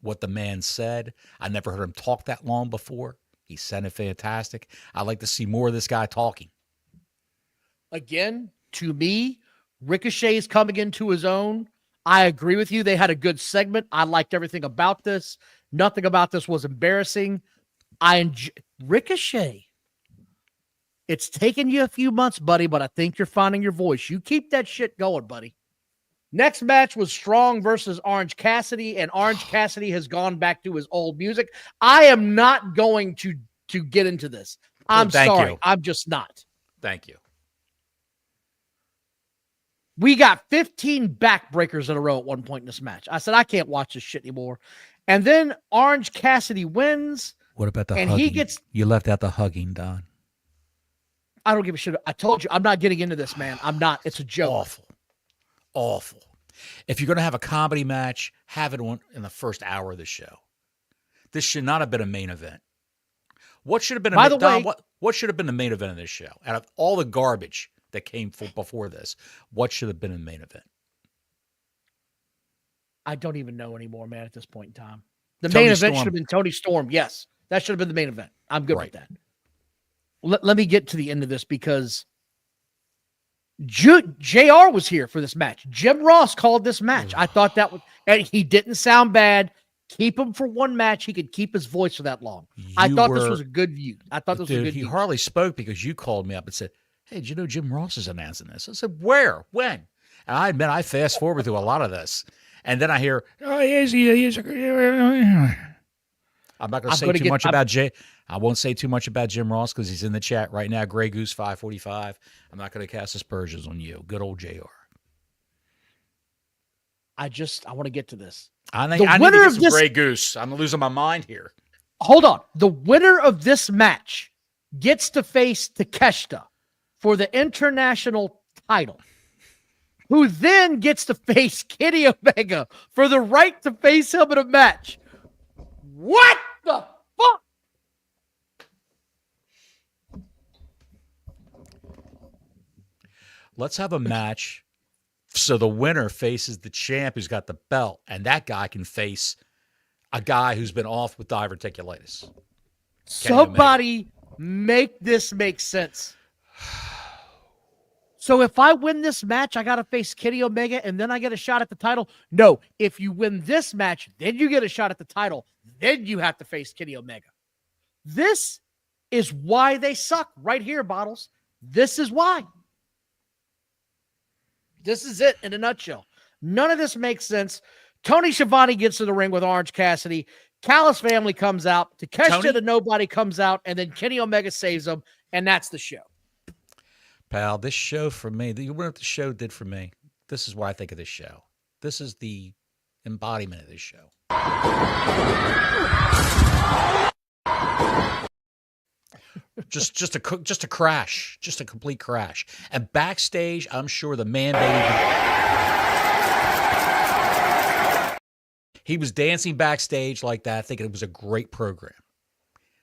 what the man said. I never heard him talk that long before. He sounded fantastic. I'd like to see more of this guy talking. Again, to me, Ricochet is coming into his own. I agree with you. They had a good segment. I liked everything about this. Nothing about this was embarrassing. Ricochet. It's taken you a few months, buddy, but I think you're finding your voice. You keep that shit going, buddy. Next match was Strong versus Orange Cassidy, and Orange Cassidy has gone back to his old music. I am not going to get into this. I'm sorry. You. I'm just not. Thank you. We got 15 backbreakers in a row at one point in this match. I said, I can't watch this shit anymore. And then Orange Cassidy wins. What about the hugging? You left out the hugging, Don. I don't give a shit. I told you, I'm not getting into this, man. I'm not. It's a joke. Awful. If you're going to have a comedy match, have it in the first hour of the show. This should not have been a main event. What should have been what should have been the main event of this show? Out of all the garbage that came before this, what should have been the main event? I don't even know anymore, man, at this point in time. The main event should have been Tony Storm. Yes, that should have been the main event. I'm good with that. Let me get to the end of this because JR was here for this match. Jim Ross called this match. I thought and he didn't sound bad. Keep him for one match. He could keep his voice for that long. I thought this was a good view. He hardly spoke because you called me up and said, hey, did you know Jim Ross is announcing this? I said, where? When? And I admit I fast forward through a lot of this. And then I hear, oh, he's I'm not going to say too much about I won't say too much about Jim Ross because he's in the chat right now. Grey Goose 545. I'm not going to cast aspersions on you. Good old JR. I want to get to this. I need to get some Grey Goose. I'm losing my mind here. Hold on. The winner of this match gets to face Takeshita for the international title, who then gets to face Kenny Omega for the right to face him in a match. What the fuck? Let's have a match so the winner faces the champ who's got the belt, and that guy can face a guy who's been off with diverticulitis. Somebody Make this make sense. So if I win this match, I got to face Kenny Omega and then I get a shot at the title? No. If you win this match, then you get a shot at the title. Then you have to face Kenny Omega. This is why they suck right here, Bottles. This is why. This is it in a nutshell. None of this makes sense. Tony Schiavone gets to the ring with Orange Cassidy. Callis family comes out. Takeshita to nobody comes out. And then Kenny Omega saves them. And that's the show. Pal, this show for me, what the show did for me, this is what I think of this show. This is the embodiment of this show. Just a crash, just a complete crash. And backstage, I'm sure the man baby, he was dancing backstage like that, thinking it was a great program.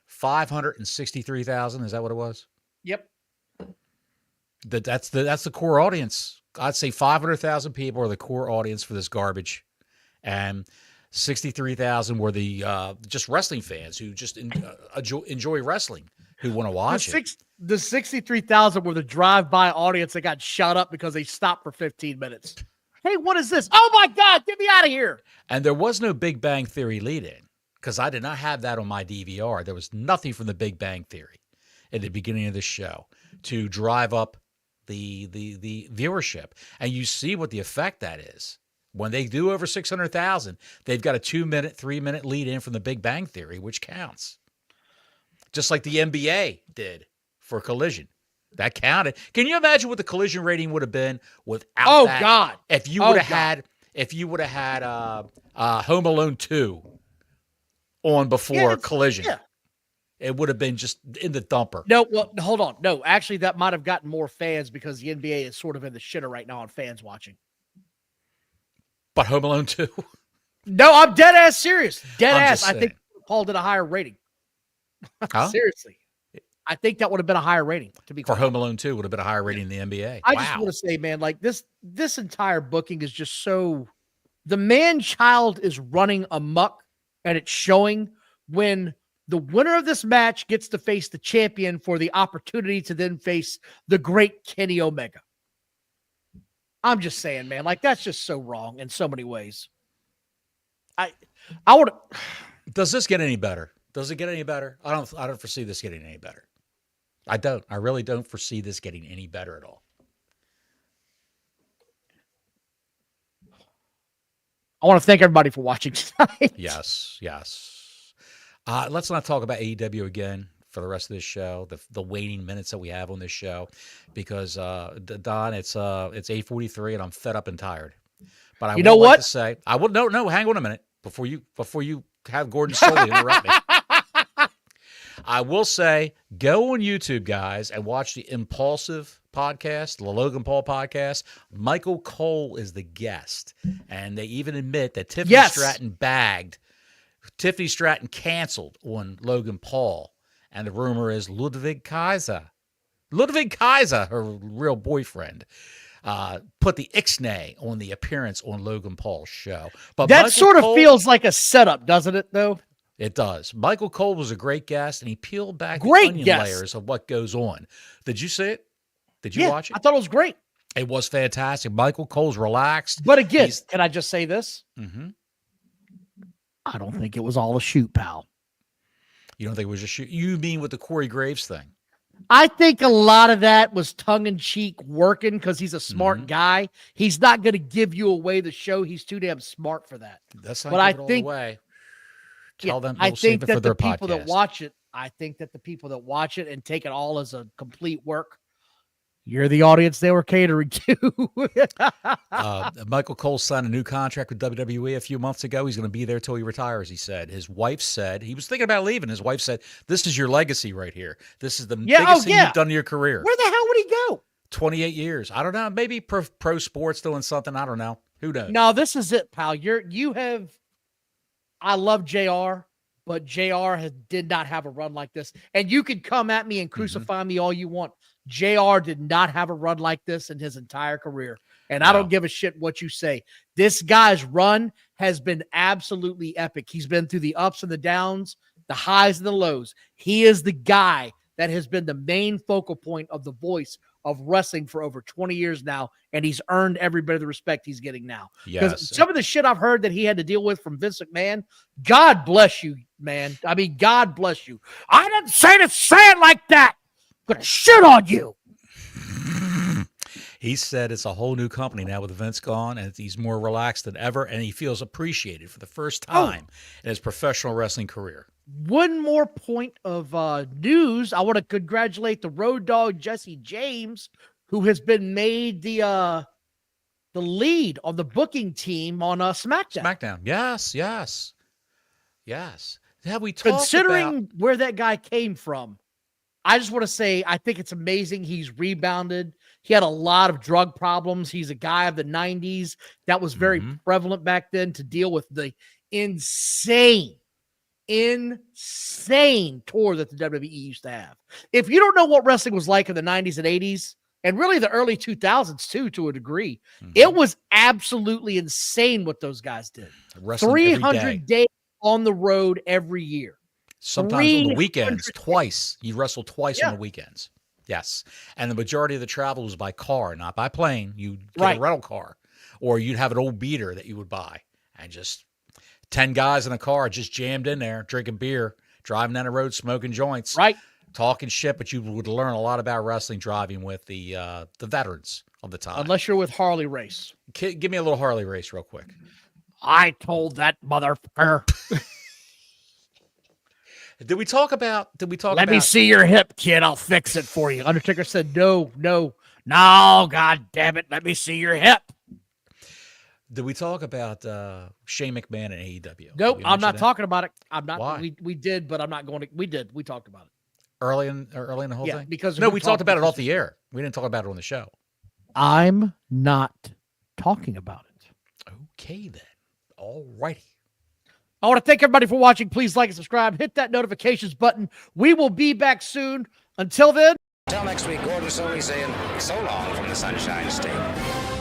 563,000, is that what it was? Yep. That's the core audience. I'd say 500,000 people are the core audience for this garbage, and 63,000 were the just wrestling fans who just enjoy wrestling, who want to watch it. The 63,000 were the drive-by audience that got shot up because they stopped for 15 minutes. Hey, what is this? Oh my God, get me out of here! And there was no Big Bang Theory lead-in because I did not have that on my DVR. There was nothing from the Big Bang Theory at the beginning of the show to drive up the viewership. And you see what the effect that is. When they do over 600,000, they've got a 2-minute, 3-minute lead in from the Big Bang Theory, which counts. Just like the NBA did for Collision. That counted. Can you imagine what the Collision rating would have been without that? God. If you would have had Home Alone 2 on before Collision. Yeah. It would have been just in the dumper. No, well, hold on. No, actually, that might have gotten more fans because the NBA is sort of in the shitter right now on fans watching. But Home Alone 2? No, I'm dead ass serious. Dead ass. I think Paul did a higher rating. Huh? Seriously. I think that would have been a higher rating. To be for Home Alone 2 would have been a higher rating than the NBA. I just want to say, man, like this entire booking is just so. The man-child is running amok, and it's showing when the winner of this match gets to face the champion for the opportunity to then face the great Kenny Omega. I'm just saying, man, like that's just so wrong in so many ways. I would. Does this get any better? Does it get any better? I don't foresee this getting any better. I don't. I really don't foresee this getting any better at all. I want to thank everybody for watching tonight. Yes. Let's not talk about AEW again for the rest of this show, the waiting minutes that we have on this show, because Don, it's 8:43 and I'm fed up and tired. But I would like to say, I will no, hang on a minute before you have Gordon Soley interrupt me. I will say, go on YouTube, guys, and watch the Impulsive podcast, the Logan Paul podcast. Michael Cole is the guest, and they even admit that Tiffany Stratton canceled on Logan Paul, and the rumor is Ludwig Kaiser, her real boyfriend, put the ixnay on the appearance on Logan Paul's show. But that Michael sort of Cole, feels like a setup, doesn't it, though? It does. Michael Cole was a great guest, and he peeled back the onion layers of what goes on. Did you see it? Did you watch it? I thought it was great. It was fantastic. Michael Cole's relaxed. But again, can I just say this? Mm-hmm. I don't think it was all a shoot, pal. You don't think it was a shoot? You mean with the Corey Graves thing? I think a lot of that was tongue-in-cheek working because he's a smart guy. He's not going to give you away the show. He's too damn smart for that. That's not give it all away. Tell them they'll save it for their people podcast. That watch it, I think that the people that watch it and take it all as a complete work, you're the audience they were catering to. Michael Cole signed a new contract with WWE a few months ago. He's going to be there till he retires, he said. His wife said, he was thinking about leaving. His wife said, this is your legacy right here. This is the biggest thing you've done in your career. Where the hell would he go? 28 years. I don't know. Maybe pro sports doing something. I don't know. Who knows? No, this is it, pal. I love JR, but JR did not have a run like this. And you can come at me and crucify me all you want. JR did not have a run like this in his entire career. And I don't give a shit what you say. This guy's run has been absolutely epic. He's been through the ups and the downs, the highs and the lows. He is the guy that has been the main focal point of the voice of wrestling for over 20 years now, and he's earned every bit of the respect he's getting now. Because some of the shit I've heard that he had to deal with from Vince McMahon, God bless you, man. I mean, God bless you. I didn't say it like that. I'm gonna shit on you. He said it's a whole new company now with Vince gone, and he's more relaxed than ever, and he feels appreciated for the first time in his professional wrestling career. One more point of news. I want to congratulate the Road Dogg Jesse James, who has been made the lead on the booking team on SmackDown. SmackDown, yes. Have we talked Considering where that guy came from, I just want to say I think it's amazing he's rebounded. He had a lot of drug problems. He's a guy of the 90s. That was very prevalent back then to deal with the insane tour that the WWE used to have. If you don't know what wrestling was like in the 90s and 80s, and really the early 2000s too, to a degree, it was absolutely insane what those guys did. 300 days on the road every year. Sometimes on the weekends, twice. You wrestle twice on the weekends. Yes. And the majority of the travel was by car, not by plane. You'd get a rental car, or you'd have an old beater that you would buy, and just 10 guys in a car just jammed in there, drinking beer, driving down the road, smoking joints, talking shit. But you would learn a lot about wrestling driving with the veterans of the time. Unless you're with Harley Race. Give me a little Harley Race real quick. I told that motherfucker. Did we talk about? Let me see your hip, kid. I'll fix it for you. Undertaker said, no. God damn it. Let me see your hip. Did we talk about Shane McMahon and AEW? Nope, I'm not talking about it. I'm not. Why? We did, but I'm not going to. We did. We talked about it early in the whole thing. Because we talked about it off the air. We didn't talk about it on the show. I'm not talking about it. Okay then. All righty. I want to thank everybody for watching. Please like and subscribe. Hit that notifications button. We will be back soon. Until then. Until next week, Gordon Soley saying so long from the Sunshine State.